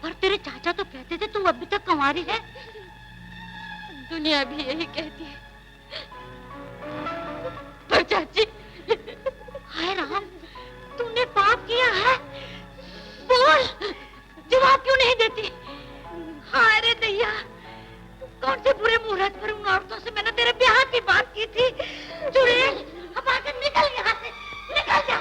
पर तेरे चाचा तो कहते थे तू अभी तक कुंवारी है। दुनिया भी यही कहती है। पर चाची, हाय राम, तूने पाप किया है। बोल, जवाब क्यों नहीं देती? हाय रे दैया, कौन से बुरे मुहूर्त पर उन औरतों से मैंने तेरे ब्याह की बात की थी। चुड़ैल, अब आकर निकल यहाँ से, निकल जा।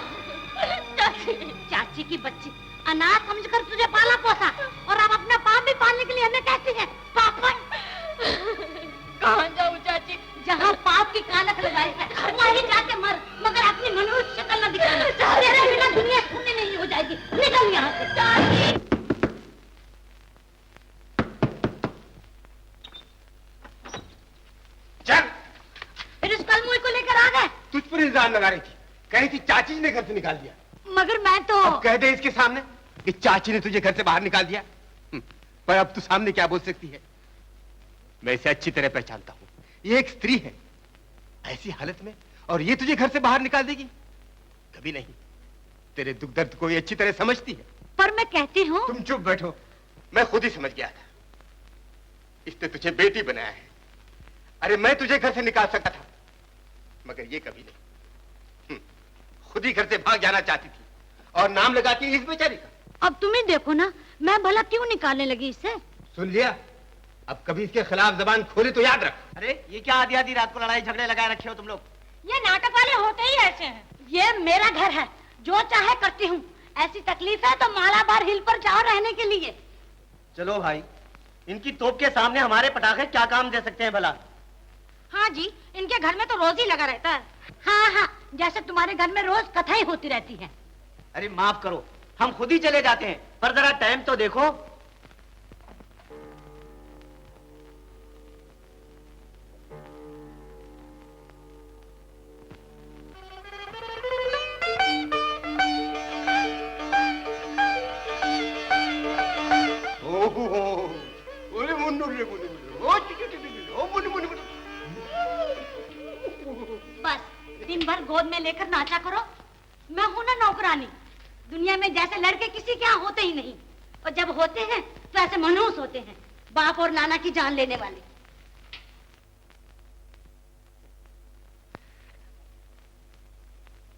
चाची की बच्ची अनाथ समझकर तुझे पाला पोसा और अब अपना पाप भी पालने के लिए हमें कहती है पापन। कहाँ जाऊँ चाची? जहाँ पाप की कालख लगाई है वहीं जाके मर, मगर अपनी मनुष्य शक्ल न दिखाना। तेरे बिना दुनिया सुनने नहीं हो जाएगी। निकल यहाँ से। चल। फिर इस कलमुई को लेकर आ गए। तुझ पर इल्जाम लगा रही थी, कही थी चाची ने घर से निकाल दिया। मगर मैं तो अब कह दे इसके सामने कि चाची ने तुझे घर से बाहर निकाल दिया। पर अब तू सामने क्या बोल सकती है? मैं इसे अच्छी तरह पहचानता हूँ। ये एक स्त्री है ऐसी हालत में, और ये तुझे घर से बाहर निकाल देगी? कभी नहीं। तेरे दुख दर्द को ये अच्छी तरह समझती है। पर मैं कहती हूँ। तुम चुप बैठो, मैं खुद ही समझ गया था। इसने तुझे बेटी बनाया है। अरे मैं तुझे घर से निकाल सकता था, मगर ये कभी नहीं। खुद ही घर से भाग जाना चाहती थी और नाम लगाती इस बेचारी का। अब तुम ही देखो ना, मैं भला क्यों निकालने लगी इससे। सुन लिया? अब कभी इसके खिलाफ जबान खोले तो याद रख। अरे ये क्या आधी आधी रात को लड़ाई झगड़े लगाए रखे हो तुम लोग? ये नाटक वाले होते ही ऐसे हैं। ये मेरा घर है, जो चाहे करती हूँ। ऐसी तकलीफ है तो मालाबार हिल पर जाओ रहने के लिए। चलो भाई, इनकी तोप के सामने हमारे पटाखे क्या काम दे सकते हैं भला? हाँ जी, इनके घर में तो रोज ही लगा रहता है। हाँ हाँ, जैसे तुम्हारे घर में रोज कथाई होती रहती है। अरे माफ करो, हम खुद ही चले जाते हैं, पर जरा टाइम तो देखो। बस दिन भर गोद में लेकर नाचा करो। मैं हूं ना नौकरानी। दुनिया में जैसे लड़के किसी के यहाँ होते ही नहीं, और जब होते हैं तो ऐसे मनहूस होते हैं, बाप और नाना की जान लेने वाले।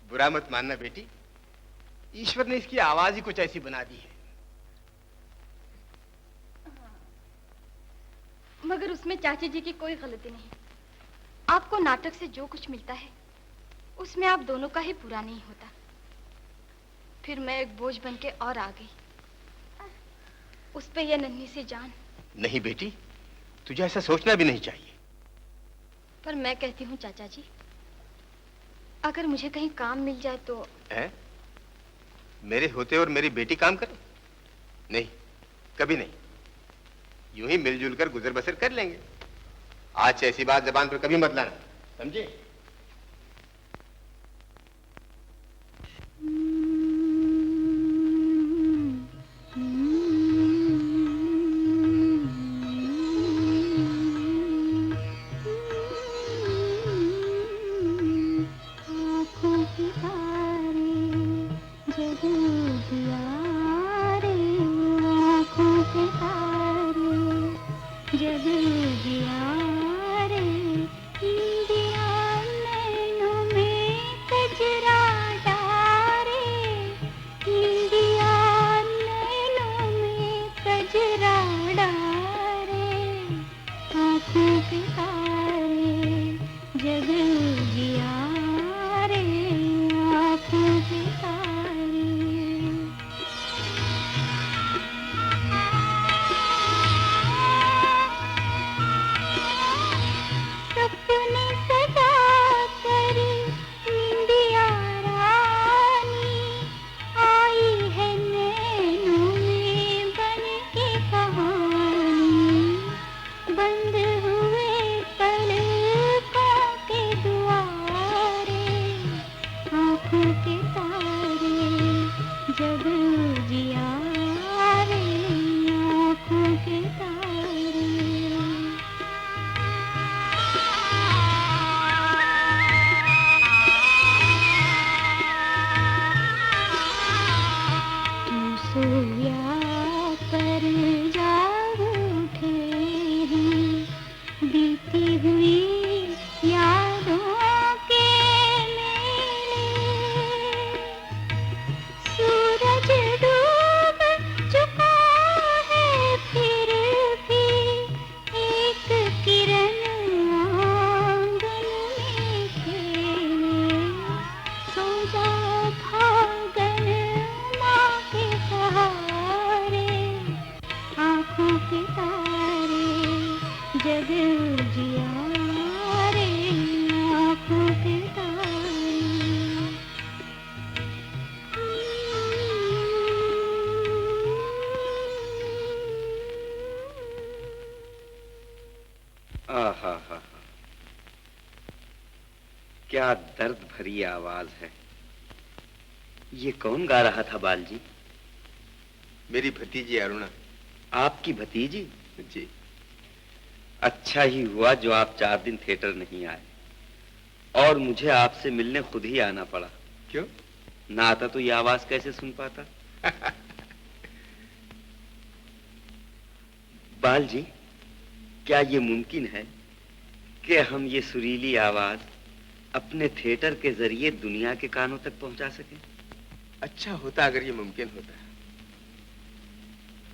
बुरा मत मानना बेटी, ईश्वर ने इसकी आवाज ही कुछ ऐसी बना दी है। मगर उसमें चाची जी की कोई गलती नहीं। आपको नाटक से जो कुछ मिलता है उसमें आप दोनों का ही पूरा नहीं होता। फिर मैं एक बोझ बन के और आ गई, उस पे यह नन्ही सी जान। नहीं बेटी, तुझे ऐसा सोचना भी नहीं चाहिए। पर मैं कहती हूँ चाचा जी, अगर मुझे कहीं काम मिल जाए तो। है? मेरे होते और मेरी बेटी काम करे? नहीं, कभी नहीं। यूं ही मिलजुल कर गुजर बसर कर लेंगे। आज से ऐसी बात जबान पर कभी मत लाना, समझे? जग जिया रे आँखों के तारे। सोया पर जाग उठे हैं बीती हुई यादों के मेले। सूरज डूब चुका है फिर भी एक किरण आंगन में खेले। सो जा भागन माँ के सहारे आँखों के तारे। जग जिया रे आँखों के तारे। आहा हा, क्या दर्द भरी आवाज है। ये कौन गा रहा था बाल जी? मेरी भतीजी अरुणा। आपकी भतीजी? जी। अच्छा ही हुआ जो आप 4 दिन थिएटर नहीं आए और मुझे आपसे मिलने खुद ही आना पड़ा। क्यों? ना आता तो ये आवाज कैसे सुन पाता? बाल जी, क्या ये मुमकिन है कि हम ये सुरीली आवाज अपने थिएटर के जरिए दुनिया के कानों तक पहुंचा सकें? अच्छा होता अगर ये मुमकिन होता,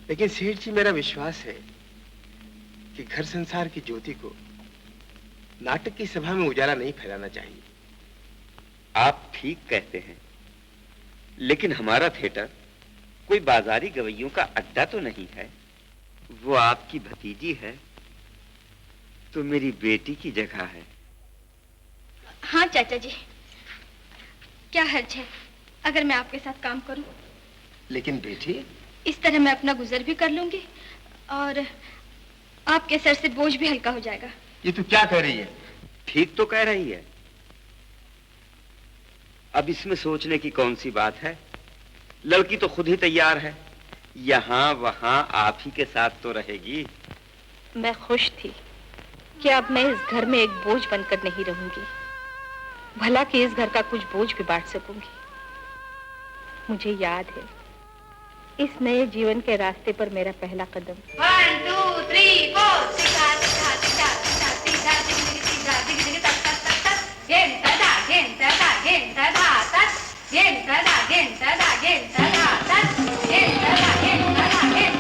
लेकिन सेठ जी मेरा विश्वास है कि घर संसार की ज्योति को नाटक की सभा में उजाला नहीं फैलाना चाहिए। आप ठीक कहते हैं, लेकिन हमारा थिएटर कोई बाजारी गवैयों का अड्डा तो नहीं है। वो आपकी भतीजी है तो मेरी बेटी की जगह है। हाँ चाचा जी, क्या हर्ज है अगर मैं आपके साथ काम करूं? लेकिन बेटी, इस तरह मैं अपना गुजर भी कर लूंगी और आपके सर से बोझ भी हल्का हो जाएगा। ये तू क्या कह रही है? ठीक तो कह रही है। अब इसमें सोचने की कौन सी बात है? लड़की तो खुद ही तैयार है, यहाँ वहाँ आप ही के साथ तो रहेगी। मैं खुश थी कि अब मैं इस घर में एक बोझ बनकर नहीं रहूंगी, भला कि इस घर का कुछ बोझ भी बांट सकूंगी। मुझे याद है इस नए जीवन के रास्ते पर मेरा पहला कदम 1 2 3 4 सीधा सीधा सीधा सीधा सीधा सीधा सीधा सीधा गेन सदा गेन सदा गेन सदा तत गेन सदा गेन सदा गेन सदा तत गेन सदा गेन सदा गेन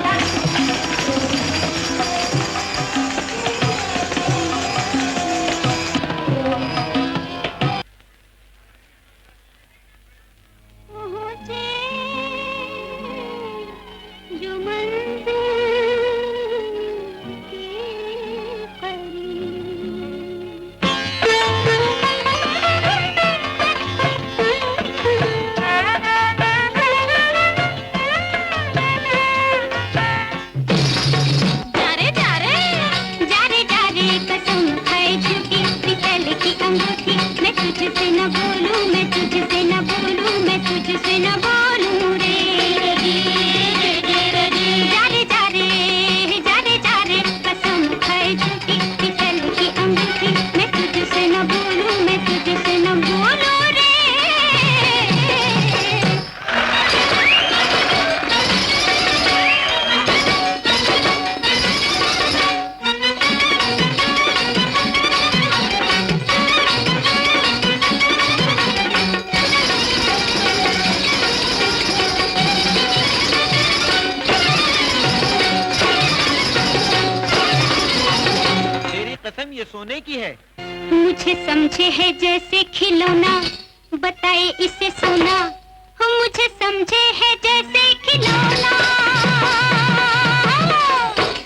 सोने की है। मुझे समझे है जैसे खिलौना, बताए इसे सोना। मुझे समझे है जैसे खिलौना,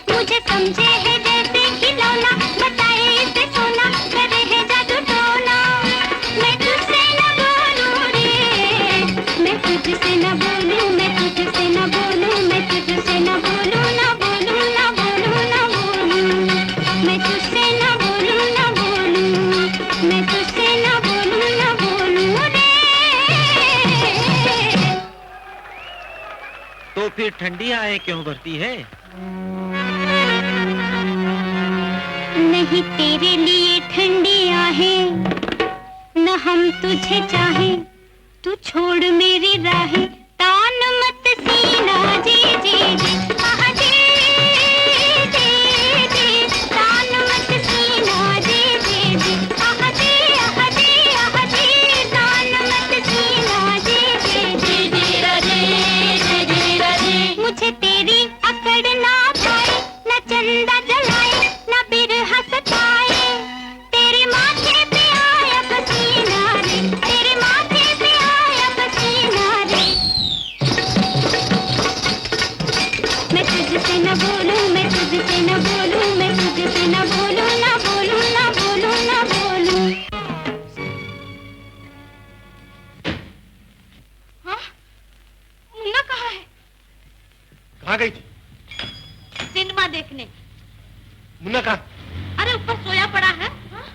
मुझे समझे है जैसे खिलौना, बताए इसे सोना। करे है जादू टोना, मैं तुझसे न बोलूं रे, मैं तुझसे न बोलूं, मैं तुझसे न बोलूं, मैं तुझसे न बोलूं, न बोलूं, न बोलूं, न बोलूं, मैं तुझसे न बोलूं, न बोलूं, मैं तुझसे न बोलूं, न बोलूं रे। तो फिर ठंडी आए क्यों भरती है? नहीं तेरे लिए ठंडी आहें, न हम तुझे चाहें, तू छोड़ मेरी राहें, तान मत सीना जी जी जी, आहा जी जी जी, तान मत सीना जी जी जी, आहा जी आहा जी आहा जी, तान मत सीना जी जी जी जी राधे, मुझे तेरी अकड़ ना पाए, न चंदा जलाए, न बिरहा सताए, तेरे माथे पे आया पसीना रे, तेरे माथे पे आया पसीना रे। मैं तुझसे न बोलूं, मैं तुझसे न बोलूं, मैं तुझसे न बोलूं, न बोलूं, न बोलूं, न बोलूं। हाँ? मुन्ना कहाँ है? कहाँ गई थी? सिनेमा देखने। मुन्ना कहाँ? अरे ऊपर सोया पड़ा है। हाँ?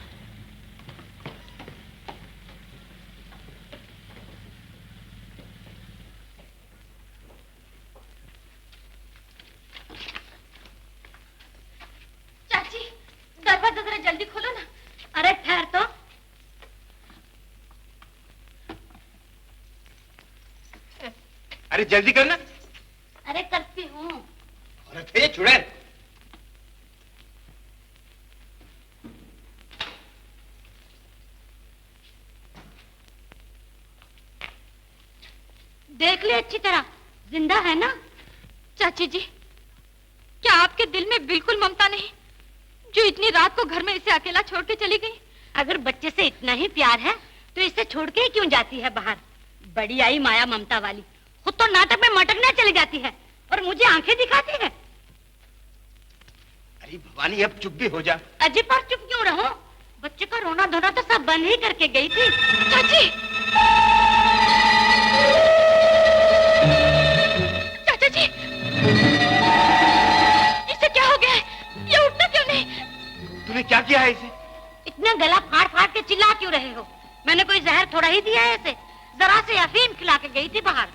चाची, दरवाजा जरा जल्दी खोलो ना। अरे ठहर तो। अरे जल्दी करना। अरे करती हूँ। अरे थे चुड़ैल। देख ले अच्छी तरह, जिंदा है ना? चाची जी, क्या आपके दिल में बिल्कुल ममता नहीं, जो इतनी रात को घर में इसे अकेला छोड़ के चली गई? अगर बच्चे से इतना ही प्यार है तो इसे छोड़ के ही क्यों जाती है बाहर? बड़ी आई माया ममता वाली, खुद तो नाटक में मटकने चली जाती है और मुझे आंखें दिखाती है। अरे भवानी अब चुप भी हो जा। अजी पर चुप क्यों रहो? बच्चे का रोना धोना तो सब बंद ही करके गई थी। चाची, चाचा जी, इसे क्या हो गया है? ये उठता क्यों नहीं? तूने क्या किया है इसे? इतना गला फाड़ फाड़ के चिल्ला क्यों रहे हो? मैंने कोई जहर थोड़ा ही दिया है इसे, जरा से अफीम खिला के गई थी बाहर।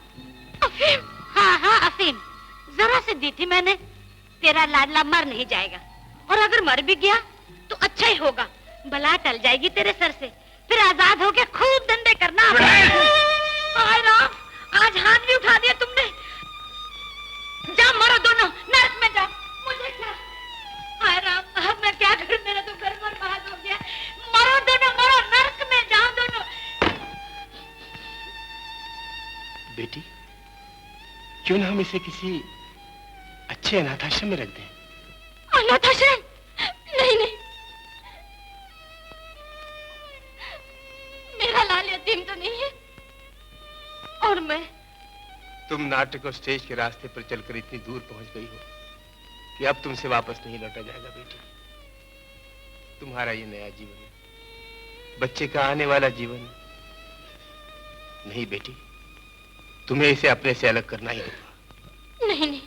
अफीम? हाँ हाँ अफीम, जरा से दी थी मैंने। तेरा लाडला मर नहीं जाएगा, और अगर मर भी गया तो अच्छा ही होगा, बला टल जाएगी तेरे सर से, फिर आजाद होके खूब धंधे करना। हाय राम, आज हाथ भी उठा दिया तुमने। जा मरो दोनों, नरक में जाओ। मुझे क्या? हाय राम, अब मैं क्या करूं? मेरा तो घर बर्बाद हो गया। मरो दोनों, मरो, नरक में जाओ दोनों। बेटी, क्यों ना हम इसे किसी अच्छे अनाथाश्रम में रख दें? अनाथाश्रम? नहीं नहीं, मेरा लाल यतीम तो नहीं है। और मैं? तुम नाटक और स्टेज के रास्ते पर चलकर इतनी दूर पहुंच गई हो कि अब तुमसे वापस नहीं लौटा जाएगा बेटी। तुम्हारा ये नया जीवन है, बच्चे का आने वाला जीवन है। नहीं बेटी, तुम्हें इसे अपने से अलग करना ही होगा। नहीं नहीं,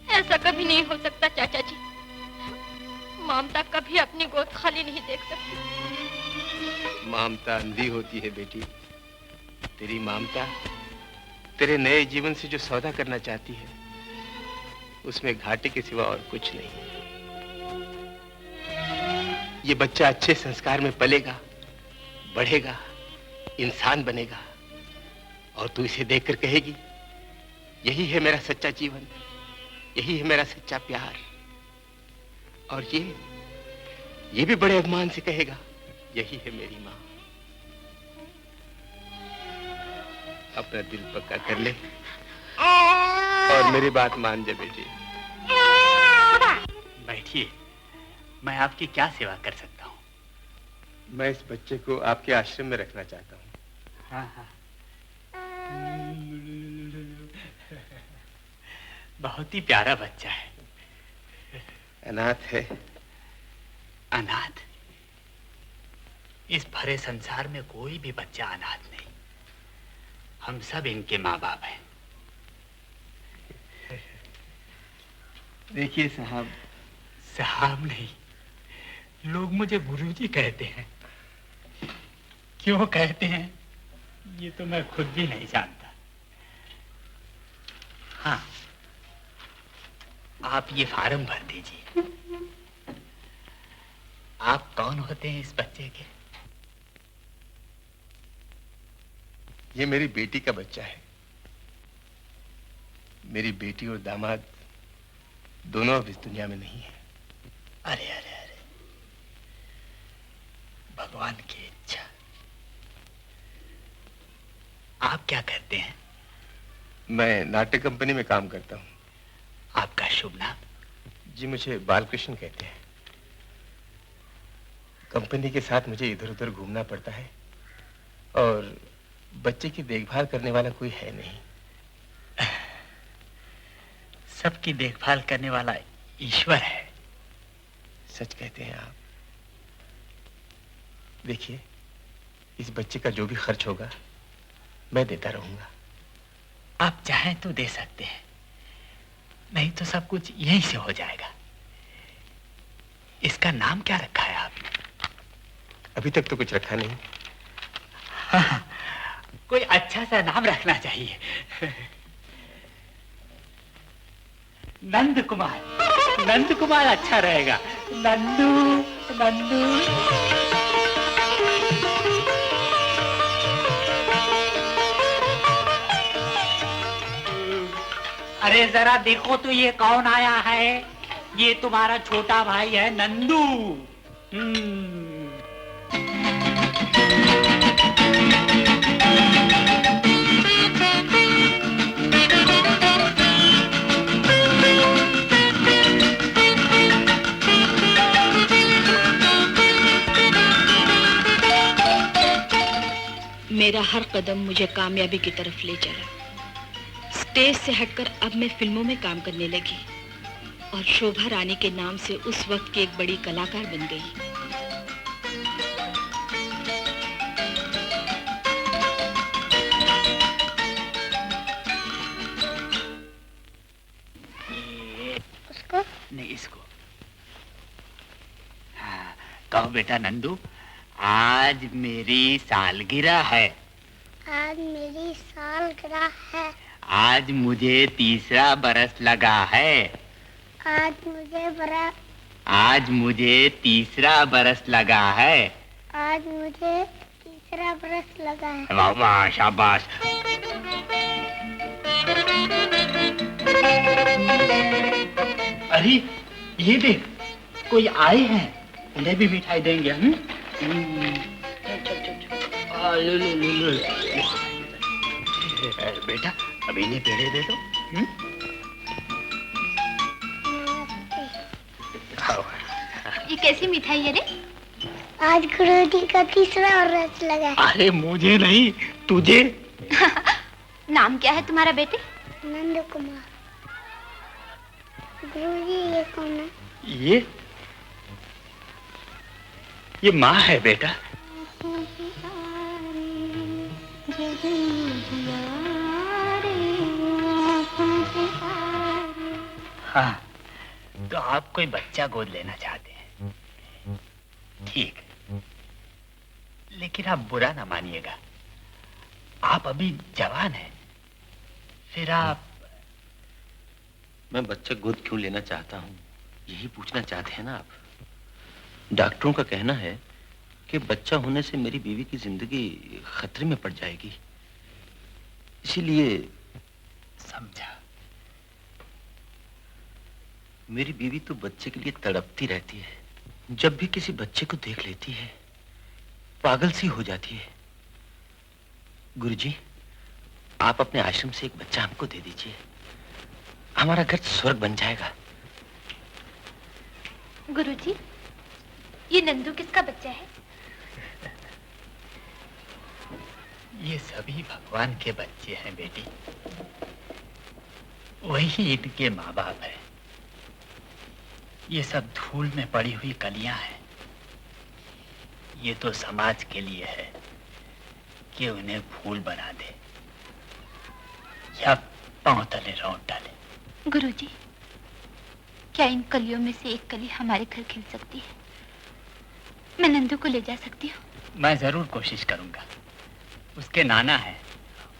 ऐसा कभी नहीं हो सकता चाचा जी। ममता कभी अपनी गोद खाली नहीं देख सकती। ममता अंधी होती है बेटी। तेरी ममता तेरे नए जीवन से जो सौदा करना चाहती है, उसमें घाटे के सिवा और कुछ नहीं। ये बच्चा अच्छे संस्कार में पलेगा, बढ़ेगा, इंसान बनेगा, और तू इसे देखकर कहेगी, यही है मेरा सच्चा जीवन, यही है मेरा सच्चा प्यार। और ये भी बड़े अभिमान से कहेगा, यही है मेरी माँ। अपना दिल पक्का कर ले और मेरी बात मान जा बेटी। बैठिए, मैं आपकी क्या सेवा कर सकता हूँ? मैं इस बच्चे को आपके आश्रम में रखना चाहता हूँ। हाँ हाँ, बहुत ही प्यारा बच्चा है। अनाथ है। अनाथ? इस भरे संसार में कोई भी बच्चा अनाथ नहीं। हम सब इनके माँ बाप हैं। देखिए साहब। साहब नहीं, लोग मुझे गुरुजी कहते हैं। क्यों कहते हैं ये तो मैं खुद भी नहीं जानता। हाँ, आप ये फार्म भर दीजिए। आप कौन होते हैं इस बच्चे के? ये मेरी बेटी का बच्चा है। मेरी बेटी और दामाद दोनों अब इस दुनिया में नहीं है। अरे अरे अरे, भगवान की इच्छा। आप क्या करते हैं? मैं नाट्य कंपनी में काम करता हूँ। आपका शुभ नाम? जी, मुझे बालकृष्ण कहते हैं। कंपनी के साथ मुझे इधर उधर घूमना पड़ता है और बच्चे की देखभाल करने वाला कोई है नहीं। सबकी देखभाल करने वाला ईश्वर है। सच कहते हैं आप। देखिए, इस बच्चे का जो भी खर्च होगा मैं देता रहूंगा। आप चाहें तो दे सकते हैं, नहीं तो सब कुछ यहीं से हो जाएगा। इसका नाम क्या रखा है आपने? अभी तक तो कुछ रखा नहीं। हाँ, कोई अच्छा सा नाम रखना चाहिए। नंद कुमार, नंद कुमार अच्छा रहेगा। नंदू, नंदू। अरे जरा देखो तो ये कौन आया है? ये तुम्हारा छोटा भाई है नंदू। मेरा हर कदम मुझे कामयाबी की तरफ ले चला। स्टेज से हटकर अब मैं फिल्मों में काम करने लगी और शोभा रानी के नाम से उस वक्त की एक बड़ी कलाकार बन गई। उसको? नहीं, इसको। हाँ, कहो बेटा नंदू, आज मेरी सालगिरह है। आज मेरी सालगिरह है। आज मुझे 3रा बरस लगा है। आज मुझे 3रा बरस लगा है। आज मुझे 3रा बरस लगा है। वाह वाह, शाबाश। अरे ये देख, कोई आए हैं, उन्हें भी मिठाई देंगे। बेटा अभी इन्हें पेड़े दे दो। ये कैसी मिठाई है रे? आज गुरुजी का 3रा बरस लगा है। अरे मुझे नहीं, तुझे। नाम क्या है तुम्हारा बेटे? नंद कुमार। गुरुजी ये कौन है? ये माँ है बेटा। हाँ, तो आप कोई बच्चा गोद लेना चाहते हैं? ठीक, लेकिन आप बुरा ना मानिएगा, आप अभी जवान हैं। फिर आप... मैं बच्चा गोद क्यों लेना चाहता हूँ, यही पूछना चाहते हैं ना आप? डॉक्टरों का कहना है कि बच्चा होने से मेरी बीवी की जिंदगी खतरे में पड़ जाएगी, इसीलिए। समझा। मेरी बीवी तो बच्चे के लिए तड़पती रहती है। जब भी किसी बच्चे को देख लेती है पागल सी हो जाती है। गुरुजी, आप अपने आश्रम से एक बच्चा हमको दे दीजिए, हमारा घर स्वर्ग बन जाएगा। गुरुजी, ये नंदू किसका बच्चा है? ये सभी भगवान के बच्चे हैं बेटी, वही इनके माँ बाप है। ये सब धूल में पड़ी हुई कलियां हैं। ये तो समाज के लिए है कि उन्हें फूल बना दे या पांव तले रौंद डाले। गुरुजी, क्या इन कलियों में से एक कली हमारे घर खिल सकती है? मैं नंदू को ले जा सकती हूँ? मैं जरूर कोशिश करूंगा। उसके नाना है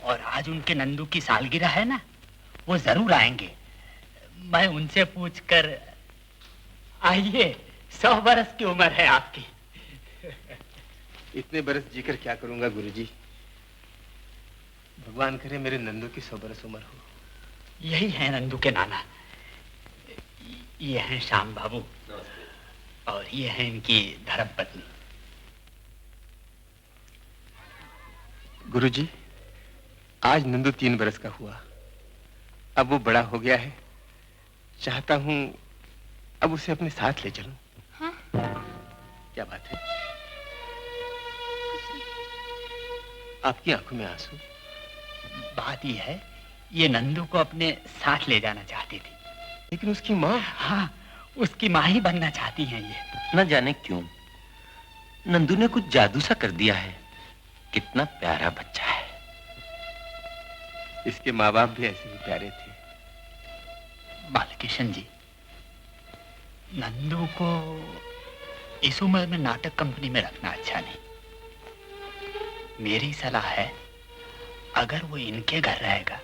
और आज उनके नंदू की सालगिरह है ना, वो जरूर आएंगे। मैं उनसे पूछकर। आइए, 100 बरस की उम्र है आपकी। इतने बरस जीकर क्या करूंगा गुरुजी? भगवान करे मेरे नंदू की 100 बरस उम्र हो। यही है नंदू के नाना। ये हैं श्याम बाबू और ये है इनकी धर्मपत्नी। गुरुजी, आज नंदू 3 बरस का हुआ। अब वो बड़ा हो गया है। चाहता हूं अब उसे अपने साथ ले चलूं। हाँ? क्या बात है? आपकी आंखों में आंसू? बात यह है, ये नंदू को अपने साथ ले जाना चाहती थी। लेकिन उसकी माँ? हाँ, उसकी माँ ही बनना चाहती हैं ये। न जाने क्यों नंदू ने कुछ जादू सा कर दिया है। कितना प्यारा बच्चा है। इसके माँ बाप भी ऐसे ही प्यारे थे। बालकिशन जी, नंदू को इस उम्र में नाटक कंपनी में रखना अच्छा नहीं। मेरी सलाह है, अगर वो इनके घर रहेगा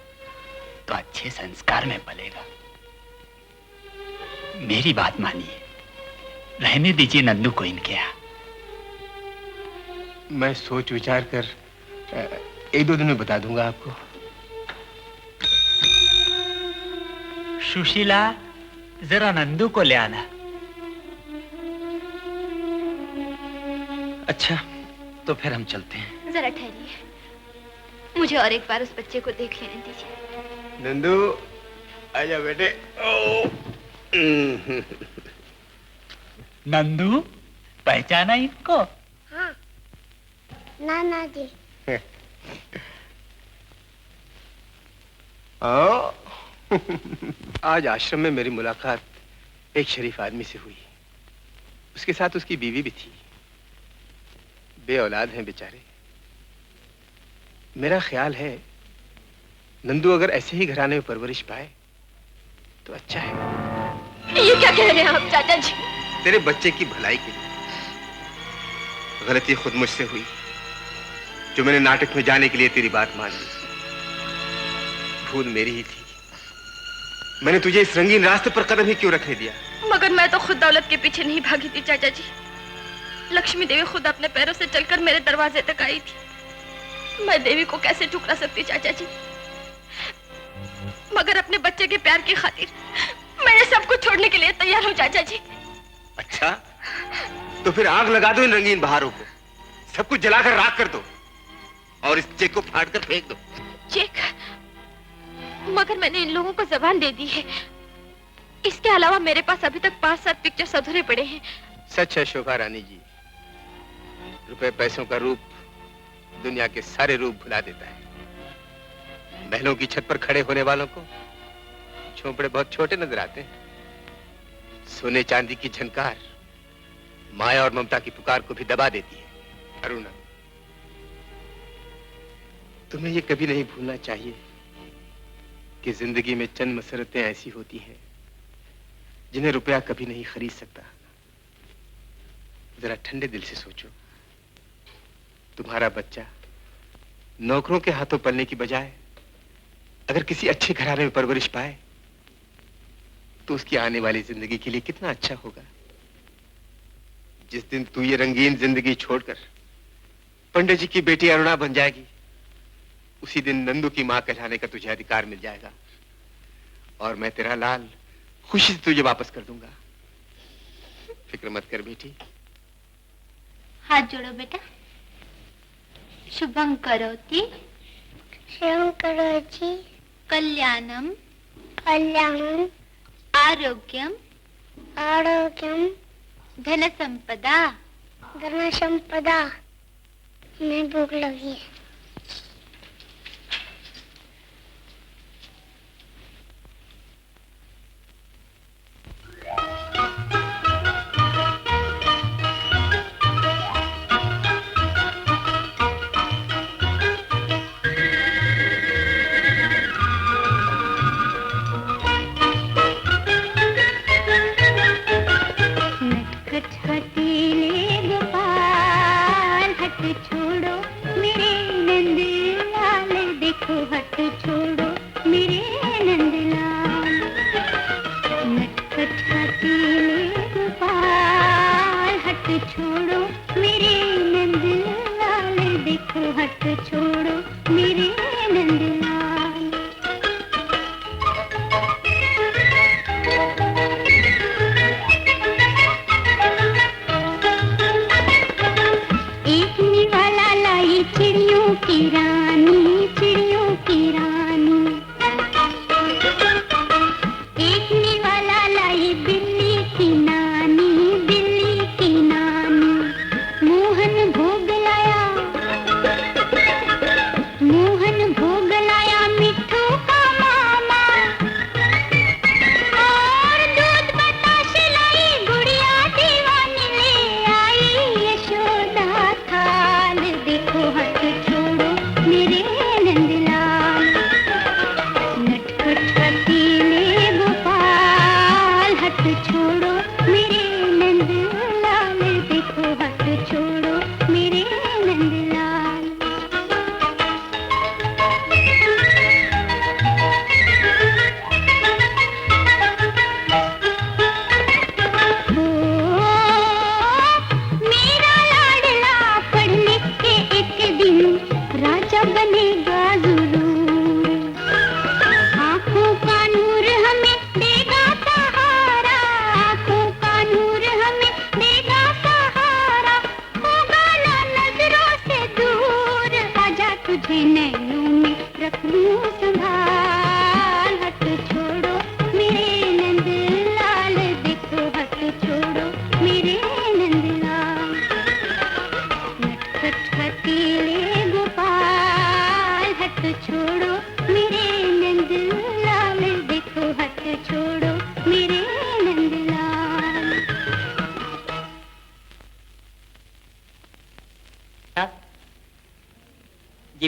तो अच्छे संस्कार में पलेगा। मेरी बात मानिए, रहने दीजिए नंदू को इनके यहाँ। मैं सोच विचार कर 1-2 दिन में बता दूंगा आपको। सुशीला, जरा नंदू को ले आना। अच्छा, तो फिर हम चलते हैं। जरा ठहरिए, मुझे और एक बार उस बच्चे को देख लेने दीजिए। नंदू, आजा बेटे। नंदू, पहचाना इनको? हाँ, नाना जी। आज आश्रम में मेरी मुलाकात एक शरीफ आदमी से हुई। उसके साथ उसकी बीवी भी थी। बेऔलाद हैं बेचारे। मेरा ख्याल है नंदू अगर ऐसे ही घराने में परवरिश पाए तो अच्छा है। ये क्या कह रहे हैं आप चाचा जी? तेरे बच्चे की भलाई के लिए। गलती खुद मुझसे हुई जो मैंने नाटक में जाने के लिए तेरी बात मान ली। भूल मेरी ही थी। मैंने तुझे इस रंगीन रास्ते पर कदम ही क्यों रखने दिया? मगर मैं तो खुद दौलत के पीछे नहीं भागी थी चाचा जी। लक्ष्मी देवी खुद अपने पैरों से चलकर मेरे दरवाजे तक आई थी। मैं देवी को कैसे ठुकरा सकती चाचा जी? मगर अपने बच्चे के प्यार की खातिर मैंने सब कुछ छोड़ने के लिए तैयार हूँ चाचा जी। अच्छा, तो फिर आग लगा दो इन रंगीन बहारों को। सब कुछ जलाकर राख कर दो और इस चेक को फाड़ कर फेंक दो। चेक? मगर मैंने इन लोगों को जबान दे दी है। इसके अलावा मेरे पास अभी तक 5-7 पिक्चर्स अधूरे पड़े हैं। सच है शोभा रानी जी, रुपए पैसों का रूप दुनिया के सारे रूप भुला देता है। महलों की छत पर खड़े होने वालों को झोंपड़े बहुत छोटे नजर आते हैं। सोने चांदी की झनकार माया और ममता की पुकार को भी दबा देती है। अरुणा, तुम्हें ये कभी नहीं भूलना चाहिए कि जिंदगी में चंद मसरतें ऐसी होती हैं जिन्हें रुपया कभी नहीं खरीद सकता। जरा ठंडे दिल से सोचो, तुम्हारा बच्चा नौकरों के हाथों पलने की बजाय अगर किसी अच्छे घराने में परवरिश पाए तो उसकी आने वाली जिंदगी के लिए कितना अच्छा होगा। जिस दिन तू ये रंगीन जिंदगी छोड़कर पंडित जी की बेटी अरुणा बन जाएगी, उसी दिन नंदू की मां कहलाने का तुझे अधिकार मिल जाएगा और मैं तेरा लाल खुशी से तुझे वापस कर दूंगा। फिक्र मत कर बेटी। हाथ जोड़ो बेटा। शुभं करोति कल्याणम आरोग्यम धन संपदा। मैं भूख लगी है। हतीले गोपाल हट छोड़ो मेरे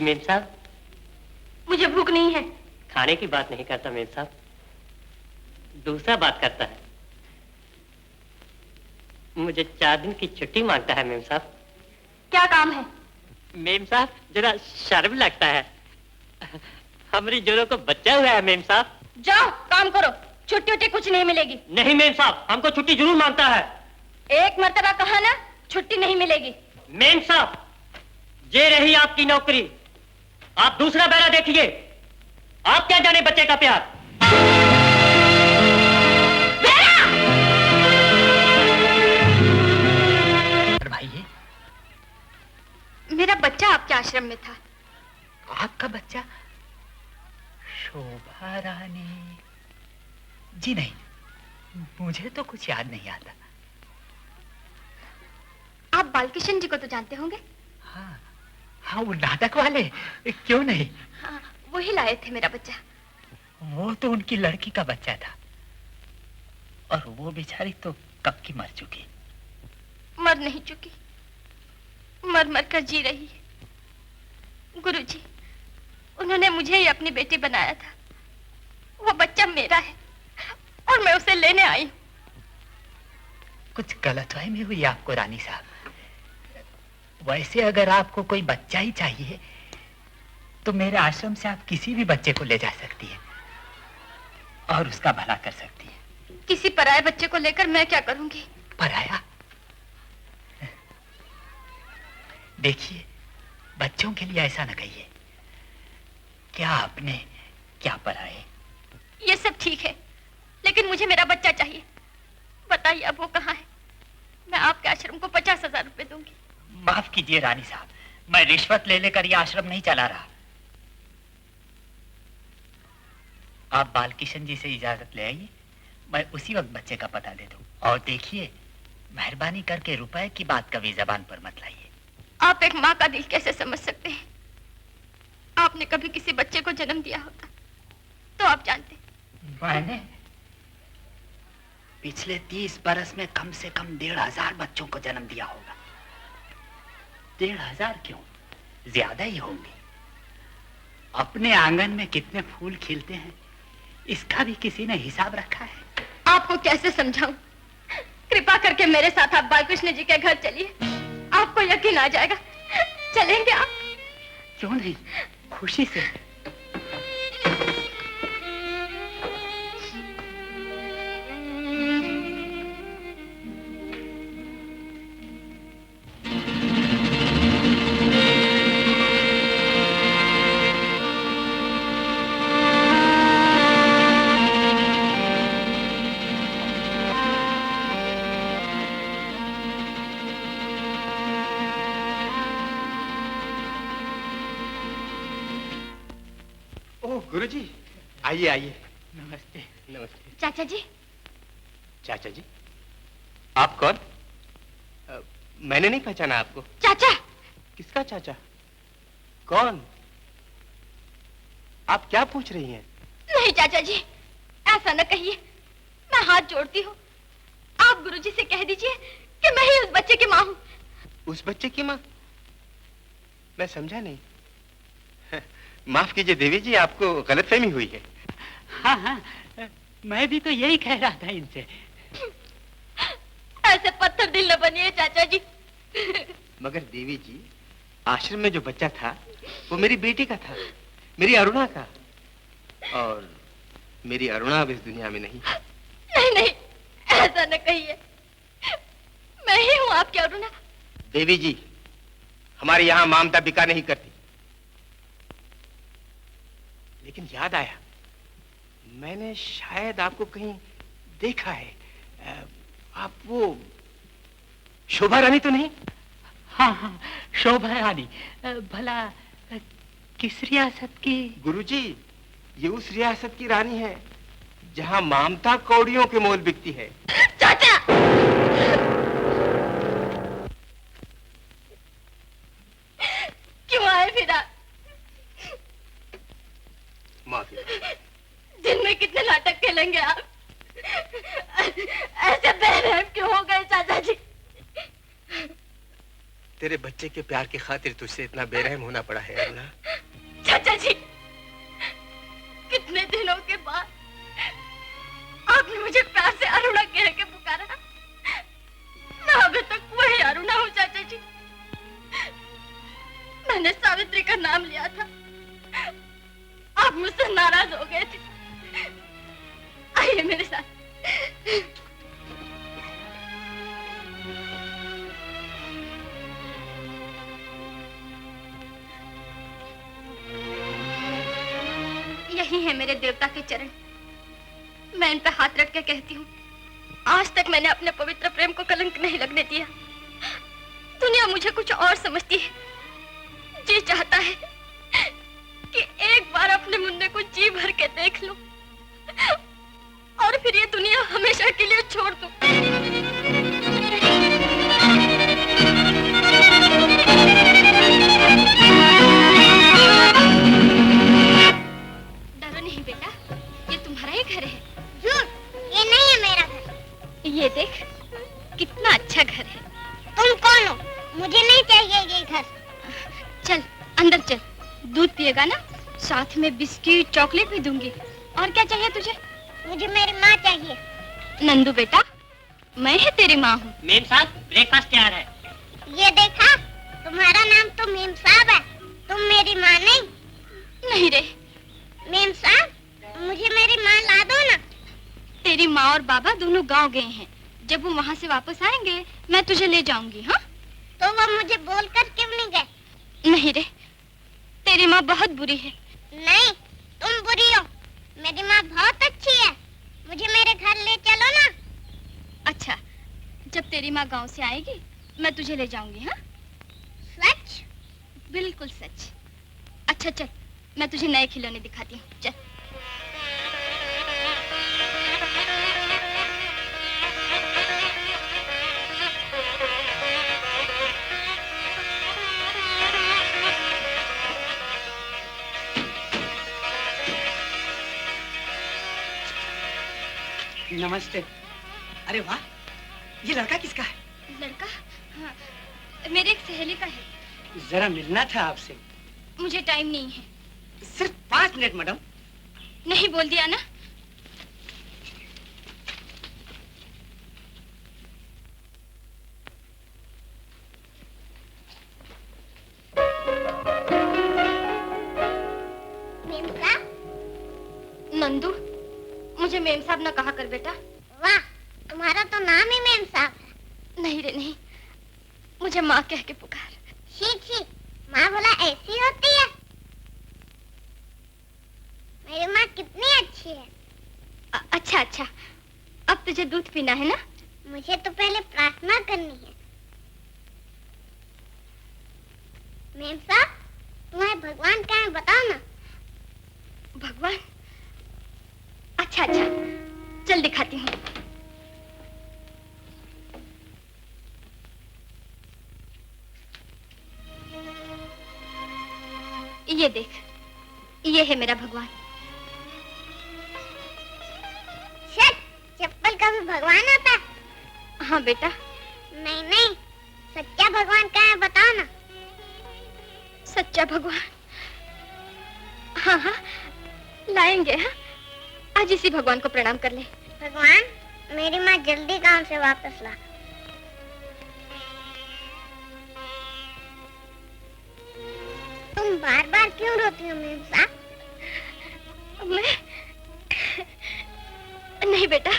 जी मेम साहब। मुझे भूख नहीं है। खाने की बात नहीं करता मेम साहब, दूसरा बात करता है। मुझे 4 दिन की छुट्टी मांगता है मेम साहब। क्या काम है? मेम साहब जरा शर्म लगता है, हमारी जोरों को बच्चा हुआ है मेम साहब। जाओ काम करो, छुट्टी उट्टी कुछ नहीं मिलेगी। नहीं मेम साहब, हमको छुट्टी जरूर मांगता है। एक मर्तबा कहा ना, छुट्टी नहीं मिलेगी। मेम साहब, ये रही आपकी नौकरी, आप दूसरा बेरा देखिए। आप क्या जाने बच्चे का प्यार। भाई, मेरा बच्चा आपके आश्रम में था। आपका बच्चा? शोभा रानी? जी नहीं, मुझे तो कुछ याद नहीं आता। आप बालकिशन जी को तो जानते होंगे? हाँ, वो नाटक वाले, क्यों नहीं? हाँ, वही लाए थे मेरा बच्चा। वो तो उनकी लड़की का बच्चा था, और वो बेचारी तो कब की मर चुकी। मर नहीं चुकी, मर मर कर जी रही है। गुरुजी, उन्होंने मुझे ही अपनी बेटी बनाया था। वो बच्चा मेरा है और मैं उसे लेने आई हूँ। कुछ गलतफहमी हुई आपको रानी साहब। वैसे अगर आपको कोई बच्चा ही चाहिए तो मेरे आश्रम से आप किसी भी बच्चे को ले जा सकती है और उसका भला कर सकती है। किसी पराये बच्चे को लेकर मैं क्या करूंगी? पराया? देखिए, बच्चों के लिए ऐसा न कहिए। क्या अपने क्या पराये। ये सब ठीक है, लेकिन मुझे मेरा बच्चा चाहिए। बताइए अब वो कहाँ है? मैं आपके आश्रम को 50,000 रुपए दूंगी। माफ कीजिए रानी साहब, मैं रिश्वत ले लेकर ये आश्रम नहीं चला रहा। आप बालकिशन जी से इजाजत ले आइए, मैं उसी वक्त बच्चे का पता दे दूं। और देखिए, मेहरबानी करके रुपए की बात कभी जबान पर मत लाइए। आप एक माँ का दिल कैसे समझ सकते हैं? आपने कभी किसी बच्चे को जन्म दिया होता तो आप जानते। मैंने पिछले 30 बरस में कम से कम 1,500 बच्चों को जन्म दिया होगा। 1,500 क्यों, ज्यादा ही होंगे। अपने आंगन में कितने फूल खिलते हैं, इसका भी किसी ने हिसाब रखा है? आपको कैसे समझाऊं? कृपा करके मेरे साथ आप बालकृष्ण जी के घर चलिए, आपको यकीन आ जाएगा। चलेंगे आप? क्यों नहीं, खुशी से। गुरुजी, आइए आइए। नमस्ते। नमस्ते। चाचा जी। चाचा जी? आप कौन? मैंने नहीं पहचाना आपको। चाचा? किसका चाचा? कौन? आप क्या पूछ रही हैं? नहीं चाचा जी, ऐसा न कहिए। मैं हाथ जोड़ती हूँ, आप गुरुजी से कह दीजिए कि मैं ही उस बच्चे की माँ हूँ। उस बच्चे की माँ? मैं समझा नहीं। माफ कीजिए देवी जी, आपको गलतफहमी हुई है। हाँ हाँ, मैं भी तो यही कह रहा था इनसे। ऐसे पत्थर दिल न बनिए चाचा जी। मगर देवी जी, आश्रम में जो बच्चा था वो मेरी बेटी का था, मेरी अरुणा का। और मेरी अरुणा अब इस दुनिया में नहीं। नहीं नहीं, ऐसा न कहिए। मैं ही हूँ आपकी अरुणा। देवी जी, हमारे यहाँ ममता बिका नहीं करती। लेकिन याद आया, मैंने शायद आपको कहीं देखा है। आप वो शोभा रानी तो नहीं? हाँ हाँ, शोभा रानी। भला किस रियासत की? गुरुजी, ये उस रियासत की रानी है जहाँ ममता कौड़ियों के मोल बिकती है। चाचा! क्यों आए फिर आप? माफी। दिन में कितने नाटक खेलेंगे आप? ऐसे बेरहम क्यों हो गए चाचा जी? तेरे बच्चे के प्यार की खातिर तुझसे इतना बेरहम होना पड़ा है अरुणा। चाचा जी, कितने दिनों के बाद आपने मुझे प्यार से अरुणा कह के पुकारा। मैं अभी तक वही अरुणा हूँ चाचा जी। मैंने सावित्री का नाम लिया था, आप मुझसे नाराज हो गए थे। आइए मेरे साथ। यही है मेरे देवता के चरण। मैं इन पे हाथ रख के कहती हूँ, आज तक मैंने अपने पवित्र प्रेम को कलंक नहीं लगने दिया। दुनिया मुझे कुछ और समझती है। जी चाहता है कि एक बार अपने मुन्ने को जी भर के देख लूं और फिर ये दुनिया हमेशा के लिए छोड़ दूं। डरो नहीं बेटा, ये तुम्हारा ही घर है। झूठ, ये नहीं है मेरा घर। ये देख, कितना अच्छा घर है। तुम कौन हो? मुझे नहीं चाहिए ये घर। चल अंदर चल, दूध पिएगा ना? साथ में बिस्किट चॉकलेट भी दूंगी। और क्या चाहिए तुझे? मुझे मेरी माँ चाहिए। नंदू बेटा, मैं ही तेरी माँ हूँ। मेम साहब, ब्रेकफास्ट तैयार है। ये देखा, तुम्हारा नाम तो मेम साहब है, तुम मेरी माँ नहीं। नहीं रे मेम साहब, मुझे मेरी माँ ला दो ना। तेरी माँ और बाबा दोनों गांव गए हैं। जब वो वहाँ से वापस आएंगे मैं तुझे ले जाऊंगी। हाँ, तो वो मुझे बोलकर क्यों नहीं गए? नहीं रे, तेरी माँ बहुत बुरी है। नहीं, तुम बुरी हो। मेरी माँ बहुत अच्छी है। मुझे मेरे घर ले चलो ना। अच्छा, जब तेरी माँ गांव से आएगी मैं तुझे ले जाऊंगी। हाँ, सच? बिल्कुल सच। अच्छा चल, मैं तुझे नए खिलौने दिखाती हूँ। चल। नमस्ते। अरे वाह, ये लड़का किसका है? लड़का? हाँ, मेरे एक सहेली का है। जरा मिलना था आपसे। मुझे टाइम नहीं है। सिर्फ 5 मिनट मैडम। नहीं बोल दिया ना? मेम साहब? नंदू, मुझे मेम साहब न कहा कर बेटा। वाह, तुम्हारा तो नाम ही मेम साहब है। नहीं रे नहीं, मुझे माँ कह के पुकार। छी छी, माँ भला ऐसी होती है? मेरी माँ कितनी अच्छी है। अच्छा अच्छा, अब तुझे दूध पीना है ना? मुझे तो पहले प्रार्थना करनी है। मेम साहब, तुम्हें भगवान कहाँ है बताओ ना। भगवान? अच्छा अच्छा, चल दिखाती हूँ। ये देख, ये है मेरा भगवान। शट, चप्पल का भी भगवान होता है? हाँ बेटा। नहीं नहीं, सच्चा भगवान कहाँ है बताओ ना। सच्चा भगवान? हाँ हाँ, लाएंगे। हाँ, आज इसी भगवान को प्रणाम कर ले। भगवान, मेरी माँ जल्दी गांव से वापस ला। तुम बार बार क्यों रोती हो मेम साहब? मैं नहीं बेटा,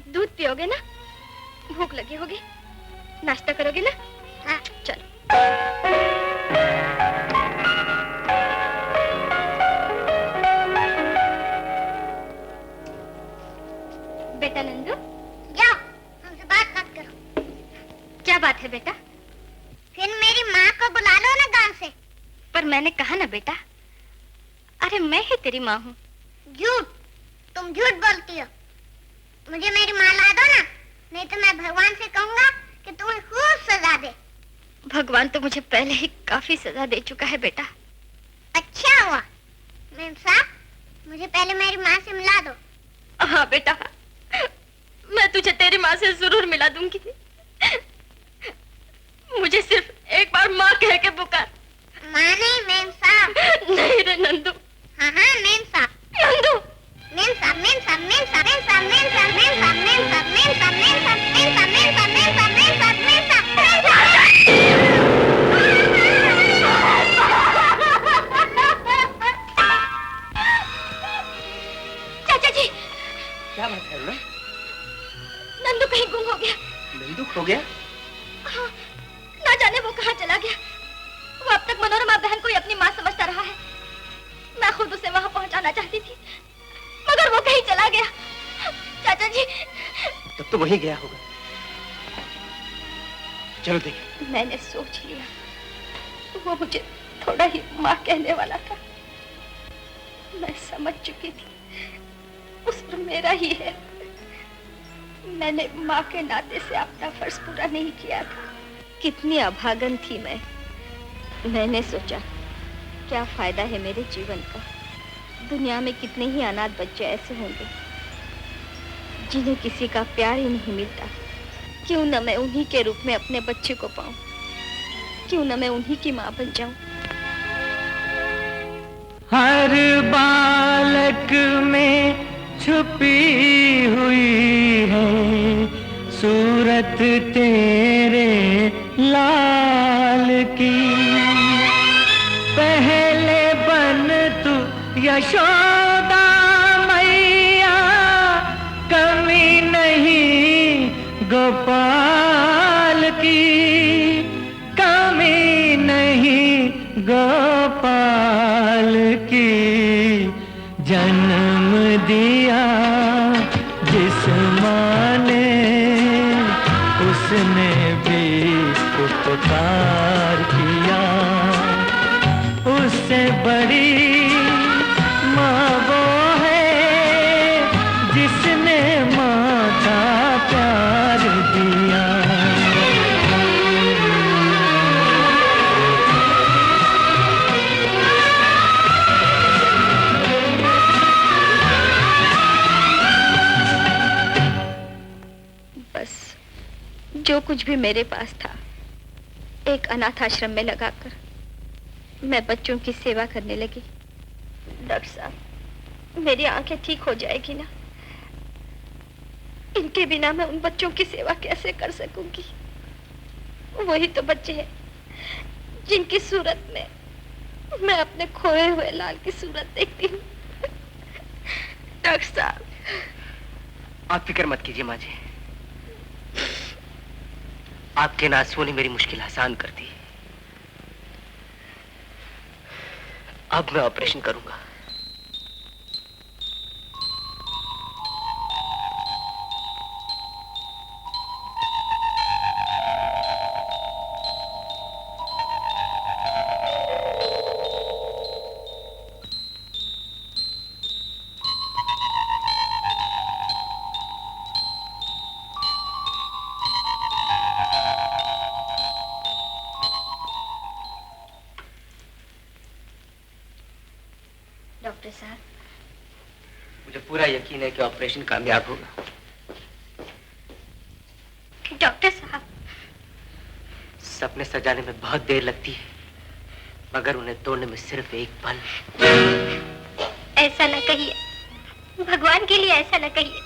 दूध पियोगे ना? भूख लगी होगी, नाश्ता करोगे ना? हाँ। चलो। बेटा नंदू, जाओ, हमसे बात मत करो। क्या बात है बेटा? फिर मेरी माँ को बुला लो ना गांव से। पर मैंने कहा ना बेटा, अरे मैं ही तेरी माँ हूँ। झूठ, तुम झूठ बोलती हो। मुझे मेरी माँ ला दो ना, नहीं तो मैं भगवान से कहूँगा कि तुम्हें खूब सजा दे। भगवान तो मुझे पहले ही काफी सजा दे चुका है बेटा। अच्छा हुआ। मेम साहब, मुझे पहले मेरी माँ से मिला दो। हाँ बेटा, मैं तुझे तेरी माँ से जरूर मिला दूंगी। मुझे सिर्फ एक बार माँ कह के पुकार। माँ नहीं, मेम साहब। नहीं रे नंदू। हाँ हाँ, मेम साहब। नंदू। मेम साहब, मेम साहब, मेम साहब, मेम साहब, मेम साहब, मेम साहब, मेम साहब, मेम साहब, मेम साहब, मेम साहब, मेम साहब, मेम साहब, मेम साहब, मेम साहब, चाचा जी, क्या बात है ना? नंदू कहीं गुम हो गया। नंदू खो गया? हाँ, ना जाने वो कहाँ चला गया। वो अब तक मनोरमा बहन को ही अपनी माँ समझता रहा है। मैं खुद उसे वहाँ पहुँचाना चाहती थी, मगर वो कहीं चला गया। चाचा जी, तब तो वहीं गया होगा। चलो देखें। मैंने सोच लिया, वो मुझे थोड़ा ही माँ कहने वाला था। मैं समझ चुकी थी उस पर मेरा ही है। मैंने माँ के नाते से अपना फर्ज पूरा नहीं किया था। कितनी अभागन थी मैं। मैंने सोचा क्या फायदा है मेरे जीवन का। दुनिया में कितने ही अनाथ बच्चे ऐसे होंगे जिन्हें किसी का प्यार ही नहीं मिलता। क्यों न मैं उन्हीं के रूप में अपने बच्चे को पाऊं, क्यों न मैं उन्हीं की माँ बन जाऊं। हर बालक में छुपी हुई है सूरत तेरे लाल की। पहले बन तू यशोदा मैया, कमी नहीं गोपाल की, कमी नहीं गोपाल की। जन्म दिया जिस माँ ने, उसने भी उपकार किया। उससे बड़ी माँ वो है जिसने माँ का प्यार दिया। बस जो कुछ भी मेरे पास था एक अनाथ आश्रम में लगाकर मैं बच्चों की सेवा करने लगी। डॉक्टर साहब, मेरी आंखें ठीक हो जाएगी ना? इनके बिना मैं उन बच्चों की सेवा कैसे कर सकूंगी? वही तो बच्चे हैं जिनकी सूरत में मैं अपने खोए हुए लाल की सूरत देखती हूँ। डॉक्टर साहब, आप फिक्र मत कीजिए माँ जी। आपके आंसुओं ने मेरी मुश्किल आसान कर दी। अब मैं ऑपरेशन करूंगा। डॉक्टर साहब, मुझे पूरा यकीन है कि ऑपरेशन कामयाब होगा। डॉक्टर साहब, सपने सजाने में बहुत देर लगती है, मगर उन्हें तोड़ने में सिर्फ एक पल। ऐसा न कहिए, भगवान के लिए ऐसा न कहिए।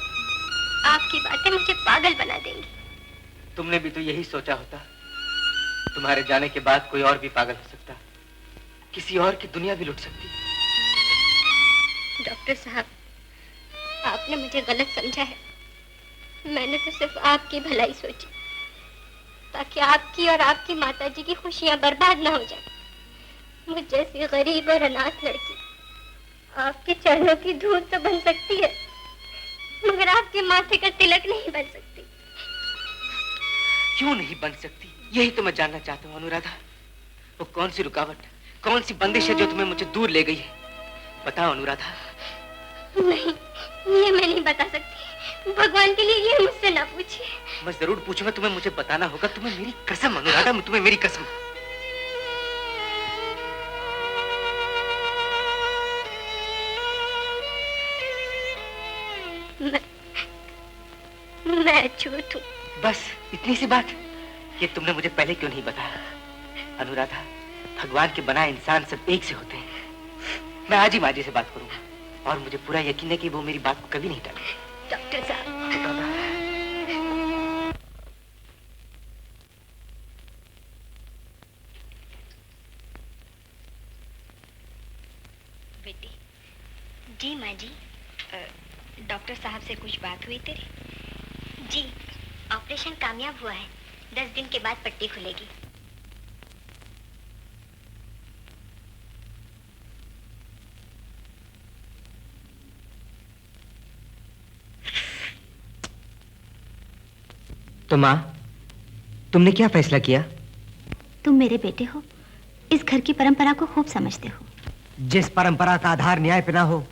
आपकी बातें मुझे पागल बना देंगी। तुमने भी तो यही सोचा होता। तुम्हारे जाने के बाद कोई और भी पागल हो सकता, किसी और की दुनिया भी लुट सकती। डॉक्टर साहब, आपने मुझे गलत समझा है। मैंने तो सिर्फ आपकी भलाई सोची, ताकि आपकी और आपकी माताजी की खुशियां बर्बाद ना हो जाए। मुझ जैसी गरीब और अनाथ लड़की आपके चरणों की धूल तो बन सकती है, मगर आपके माथे का तिलक नहीं बन सकती। क्यों नहीं बन सकती? यही तो मैं जानना चाहता हूँ अनुराधा। वो कौन सी रुकावट, कौन सी बंदिश है जो तुम्हें मुझे दूर ले गई है? बताओ अनुराधा। नहीं, ये मैं नहीं बता सकती। भगवान के लिए ये मुझसे ना पूछिए। मैं जरूर पूछूंगा, तुम्हें मुझे बताना होगा। तुम्हें मेरी कसम अनुराधा, तुम्हें मेरी कसम। मैं झूठ हूँ। बस इतनी सी बात, ये तुमने मुझे पहले क्यों नहीं बताया? अनुराधा, भगवान के बनाए इंसान सब एक से होते हैं। मैं आज ही माँ जी से बात करूंगा और मुझे पूरा यकीन है कि वो मेरी बात को कभी नहीं टालेंगे। डॉक्टर साहब, बेटी। जी माँ जी। डॉक्टर साहब से कुछ बात हुई तेरी? जी, ऑपरेशन कामयाब हुआ है। 10 दिन के बाद पट्टी खुलेगी। तो माँ, तुमने क्या फैसला किया? तुम मेरे बेटे हो, इस घर की परंपरा को खूब समझते हो। जिस परंपरा का आधार न्याय पे ना हो,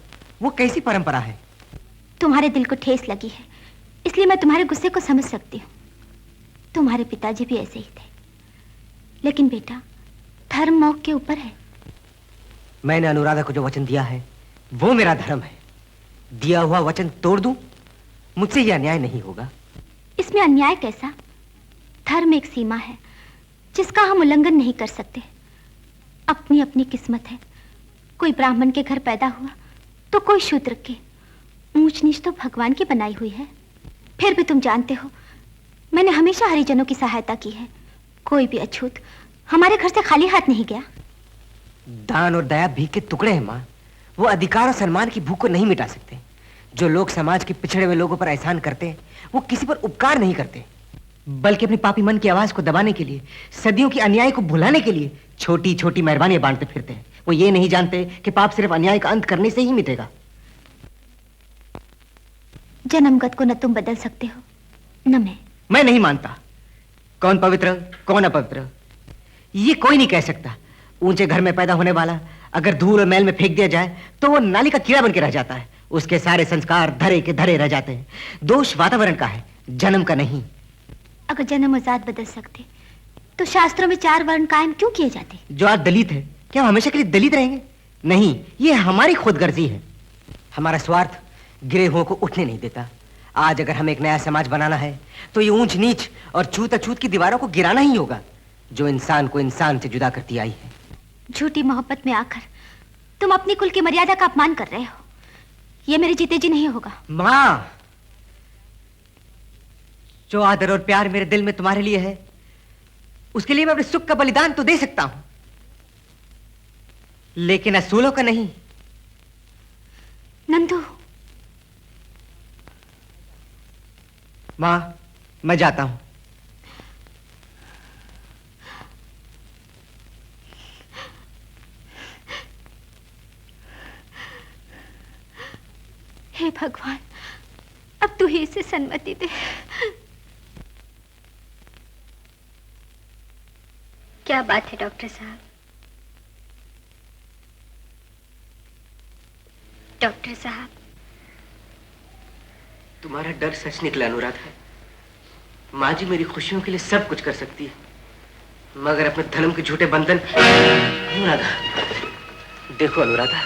वो कैसी परंपरा है? तुम्हारे दिल को ठेस लगी है, इसलिए मैं तुम्हारे गुस्से को समझ सकती हूँ। तुम्हारे पिताजी भी ऐसे ही थे, लेकिन बेटा, धर्म मौत के ऊपर है। मैंने अनुराधा को जो वचन दिया है, वो मेरा धर्म है। दिया हुआ वचन तोड़ दूं, मुझसे यह अन्याय नहीं होगा। इसमें अन्याय कैसा? धर्म एक सीमा है जिसका हम उल्लंघन नहीं कर सकते। अपनी अपनी किस्मत है। कोई ब्राह्मण के घर पैदा हुआ तो कोई शूद्र के। ऊंच नीच तो भगवान की बनाई हुई है। फिर भी तुम जानते हो, मैंने हमेशा हरिजनों की सहायता की है। कोई भी अछूत हमारे घर से खाली हाथ नहीं गया। दान और दया भीख के टुकड़े हैं माँ। वो अधिकार और सम्मान की भूख को नहीं मिटा सकते। जो लोग समाज के पिछड़े हुए लोगों पर एहसान करते हैं, वो किसी पर उपकार नहीं करते, बल्कि अपनी पापी मन की आवाज को दबाने के लिए, सदियों की अन्याय को भुलाने के लिए छोटी छोटी मेहरबानियां बांटते फिरते हैं। वो ये नहीं जानते कि पाप सिर्फ अन्याय का अंत करने से ही मिटेगा। जन्मगत को न तुम बदल सकते हो, न मैं नहीं मानता। कौन पवित्र कौन अपवित्र, ये कोई नहीं कह सकता। ऊंचे घर में पैदा होने वाला अगर धूल और मैल में फेंक दिया जाए तो वो नाली का कीड़ा बन के रह जाता है। उसके सारे संस्कार धरे के धरे रह जाते हैं। दोष वातावरण का है, जन्म का नहीं। अगर जन्म और जात बदल सकते तो शास्त्रों में 4 वर्ण कायम क्यों किए जाते? जो आज दलित है, क्या हम हमेशा के लिए दलित रहेंगे? नहीं, ये हमारी खुदगर्जी है। हमारा स्वार्थ गिरे हुओं को उठने नहीं देता। आज अगर हमें एक नया समाज बनाना है तो ये ऊंच नीच और छूत अछूत की दीवारों को गिराना ही होगा, जो इंसान को इंसान से जुदा करती आई है। झूठी मोहब्बत में आकर तुम अपनी कुल की मर्यादा का अपमान कर रहे हो। ये मेरे जीते जी नहीं होगा। माँ, जो आदर और प्यार मेरे दिल में तुम्हारे लिए है, उसके लिए मैं अपने सुख का बलिदान तो दे सकता हूं, लेकिन असूलों का नहीं। नंदू। माँ, मैं जाता हूं। हे भगवान, अब तू ही इसे सन्मति दे। क्या बात है डॉक्टर साहब? डॉक्टर साहब, तुम्हारा डर सच निकला अनुराधा। माँ जी मेरी खुशियों के लिए सब कुछ कर सकती है, मगर अपने धर्म के झूठे बंधन। अनुराधा, देखो अनुराधा,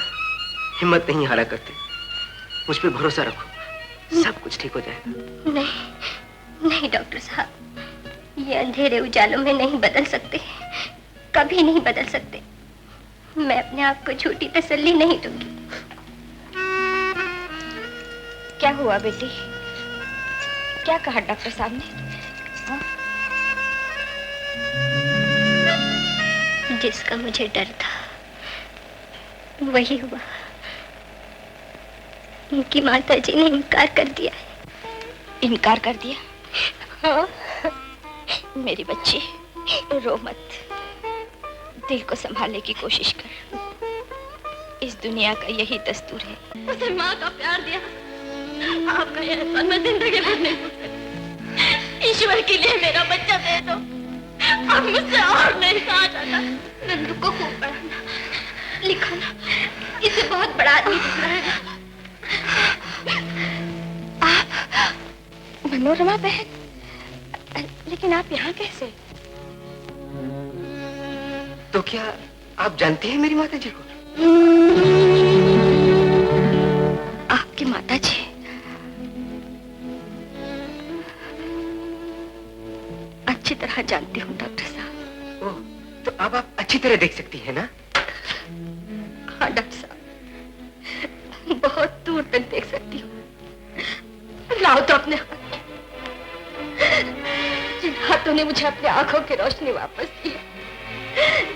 हिम्मत नहीं हारा करते। मुझ पे भरोसा रखो, सब कुछ ठीक हो जाएगा। नहीं नहीं डॉक्टर साहब, ये अंधेरे उजालों में नहीं बदल सकते, कभी नहीं बदल सकते। मैं अपने आप को झूठी तसल्ली नहीं दूंगी। क्या हुआ बेटी? क्या कहा डॉक्टर साहब ने? जिसका मुझे डर था वही हुआ। उनकी माता जी ने इनकार कर दिया है। इनकार कर दिया? हाँ। मेरी बच्ची, रो मत। दिल को संभालने की कोशिश कर। इस दुनिया का यही दस्तूर है। उसे माँ का प्यार दिया, आपका ये एहसान मैं जिंदगी भर नहीं भूल सकती। ईश्वर के लिए मेरा बच्चा दे दो, अब मुझसे और नहीं सहा जाता। नंदू को खूब पढ़ाना लिखाना, इसे बहुत बड़ा आदमी दिखना है। आप मनोरमा बहन, लेकिन आप यहाँ कैसे? तो क्या आप जानते हैं मेरी माता जी को? आपकी माता जी? अच्छी तरह जानती हूँ डॉक्टर साहब। तो अब आप अच्छी अच्छी तरह देख सकती है ना? हाँ डॉक्टर साहब, बहुत दूर तक देख सकती हूँ। लाओ तो अपने हाथ। जिन हाथों ने मुझे अपने आंखों की रोशनी वापस दी,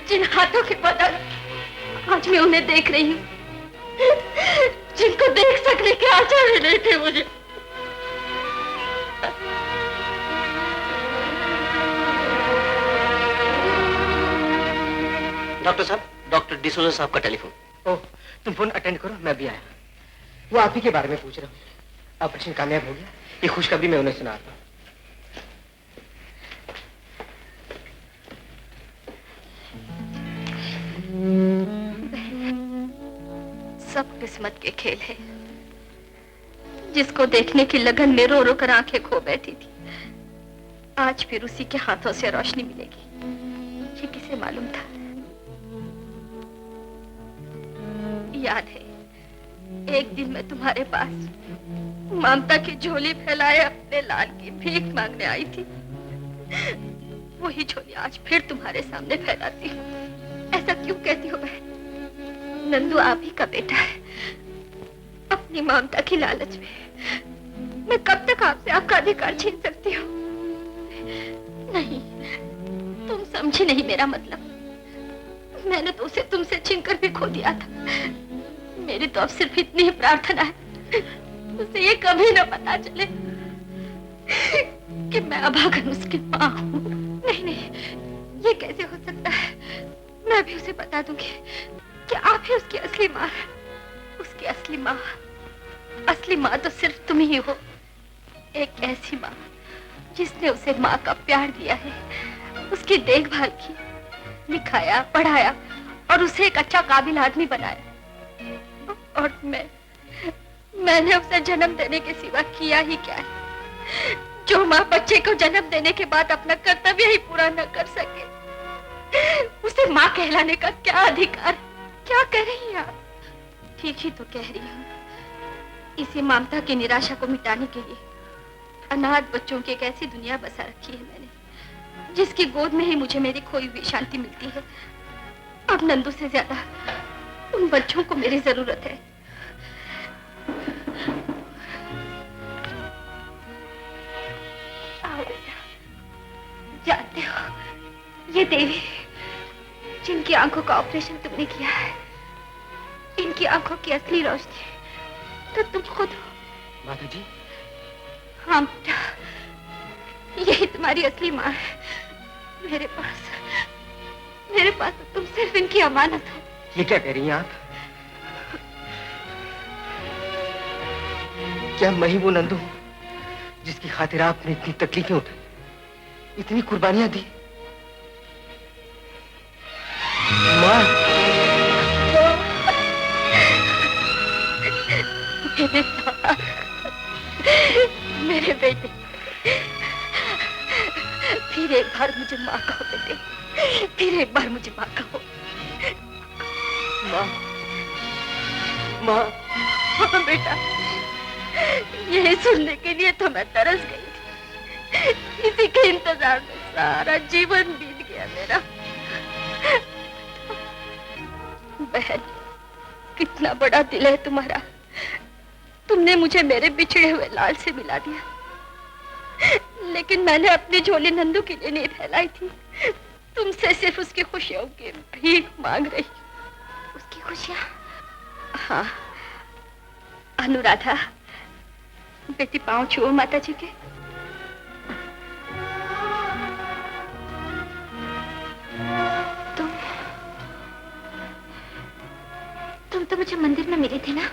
जिन हाथों के बदल आज मैं उन्हें देख रही हूँ, जिनको देख सकने के आशा भी नहीं थे मुझे। डॉक्टर साहब, डॉक्टर डिसोजा साहब का टेलीफोन। ओह, तुम फोन अटेंड करो, मैं भी आया। वो आप ही के बारे में पूछ रहा हूँ। ऑपरेशन कामयाब हो गया, ये खुशखबरी मैं उन्हें सुनाता हूँ। सब किस्मत के खेल है। जिसको देखने की लगन में रो रो कर आंखें खो बैठी थी, आज फिर उसी के हाथों से रोशनी मिलेगी। ये किसे मालूम था? याद है, एक दिन मैं तुम्हारे पास ममता की झोली फैलाए अपने लाल की भीख मांगने आई थी। वही झोली आज फिर तुम्हारे सामने फैलाती हूँ। ऐसा क्यों कहती हो बहन? नंदू आप ही का बेटा है। अपनी ममता की लालच में मैं कब तक आपसे आपका अधिकार छीन सकती हूँ? नहीं, तुम समझी नहीं मेरा मतलब। मैंने तो उसे तुमसे छीनकर भी खो दिया था। मेरी तो अब सिर्फ इतनी ही प्रार्थना है, उसे ये कभी न पता चले कि मैं अभागन उसकी माँ हूँ। नहीं नहीं, ये कैसे हो सकता है? मैं भी उसे बता दूंगी कि आप ही उसकी असली माँ है। उसकी असली माँ तो सिर्फ तुम ही हो। एक ऐसी माँ जिसने उसे माँ का प्यार दिया है, उसकी देखभाल की, लिखाया, पढ़ाया और उसे एक अच्छा काबिल आदमी बनाया। और मैंने उसे जन्म देने के सिवा किया ही क्या है? जो माँ बच्चे को जन्म देने के बाद अपना कर्तव्य ही पूरा न कर सके, उसे माँ कहलाने का क्या अधिकार? क्या कह रही हैं आप? ठीक ही तो कह रही हूँ। इसी ममता की निराशा को मिटाने के लिए अनाथ बच्चों की एक ऐसी दुनिया बसा रखी है मैंने, जिसकी गोद में ही मुझे मेरी खोई हुई शांति मिलती है। अब नंदू से ज्यादा उन बच्चों को मेरी जरूरत है। आओ बेटा, जानते हो ये देवी जिनकी आंखों का ऑपरेशन तुमने किया है, इनकी आंखों की असली रोशनी तो तुम खुद हो। माता जी? हाँ बेटा, यही तुम्हारी असली माँ है। मेरे पास तो तुम सिर्फ इनकी अमानत हो। ये क्या कह रही हैं आप? क्या मैं ही वो नंदू हूँ जिसकी खातिर आपने इतनी तकलीफें उठाई, इतनी कुर्बानियां दी? माँ, मेरे बेटे, फिर एक बार मुझे माँ कहो बेटे, फिर एक बार मुझे माँ कहो। माँ, हाँ बेटा, यही सुनने के लिए तो मैं तरस गई थी। इसी के इंतजार में सारा जीवन बीत गया मेरा। बहन, कितना बड़ा दिल है तुम्हारा। तुमने मुझे मेरे बिछड़े हुए लाल से मिला दिया, लेकिन मैंने अपनी झोली नंदू के लिए नहीं फैलाई थी। तुमसे सिर्फ उसकी खुशियों की भीख मांग रही। उसकी खुशियां? हाँ। अनुराधा, बेटी पांव छुओ माता जी के। तुम तो मुझे मंदिर में मिले थे ना?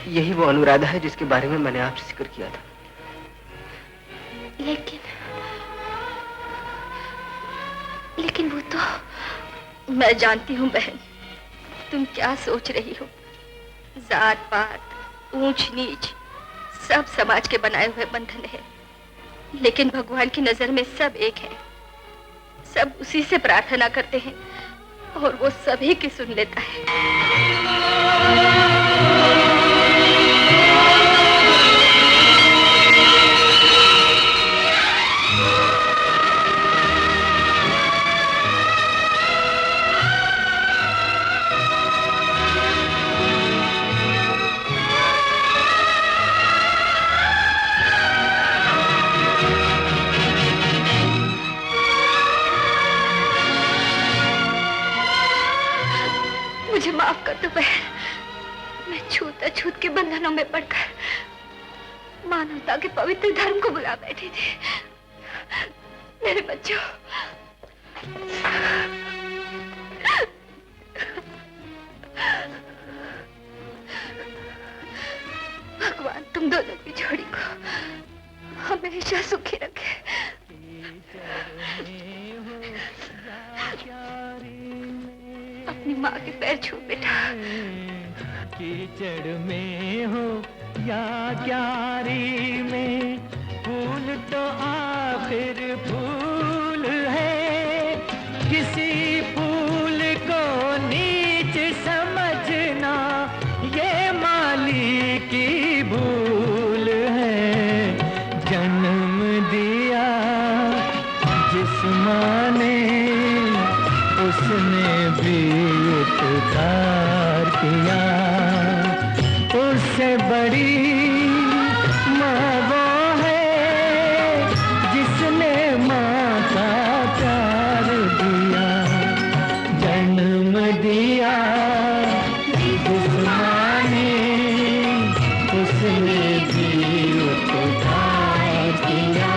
यही वो अनुराधा है जिसके बारे में मैंने आपसे जिक्र किया था। लेकिन वो तो मैं जानती हूँ बहन, तुम क्या सोच रही हो। जात पात, ऊंच नीच सब समाज के बनाए हुए बंधन है, लेकिन भगवान की नजर में सब एक है। सब उसी से प्रार्थना करते हैं और वो सभी की सुन लेता है। छूत अछूत के बंधनों में पड़कर मानवता के पवित्र धर्म को बुला बैठी थी। मेरे बच्चों, भगवान तुम दोनों की जोड़ी को हमेशा सुखी रखे। अपनी माँ के पैर छू बेटा। कीचड़ में हो या क्यारी में, फूल तो आखिर फूल है। किसी फूल को नीच समझना ये माली की भूल है। जन्म दिया जिस माँ ने, उसने भी उपकार किया। उससे बड़ी माँ वो है जिसने माँ का प्यार दिया। जन्म दिया जिस माँ ने, उसने भी उपकार किया।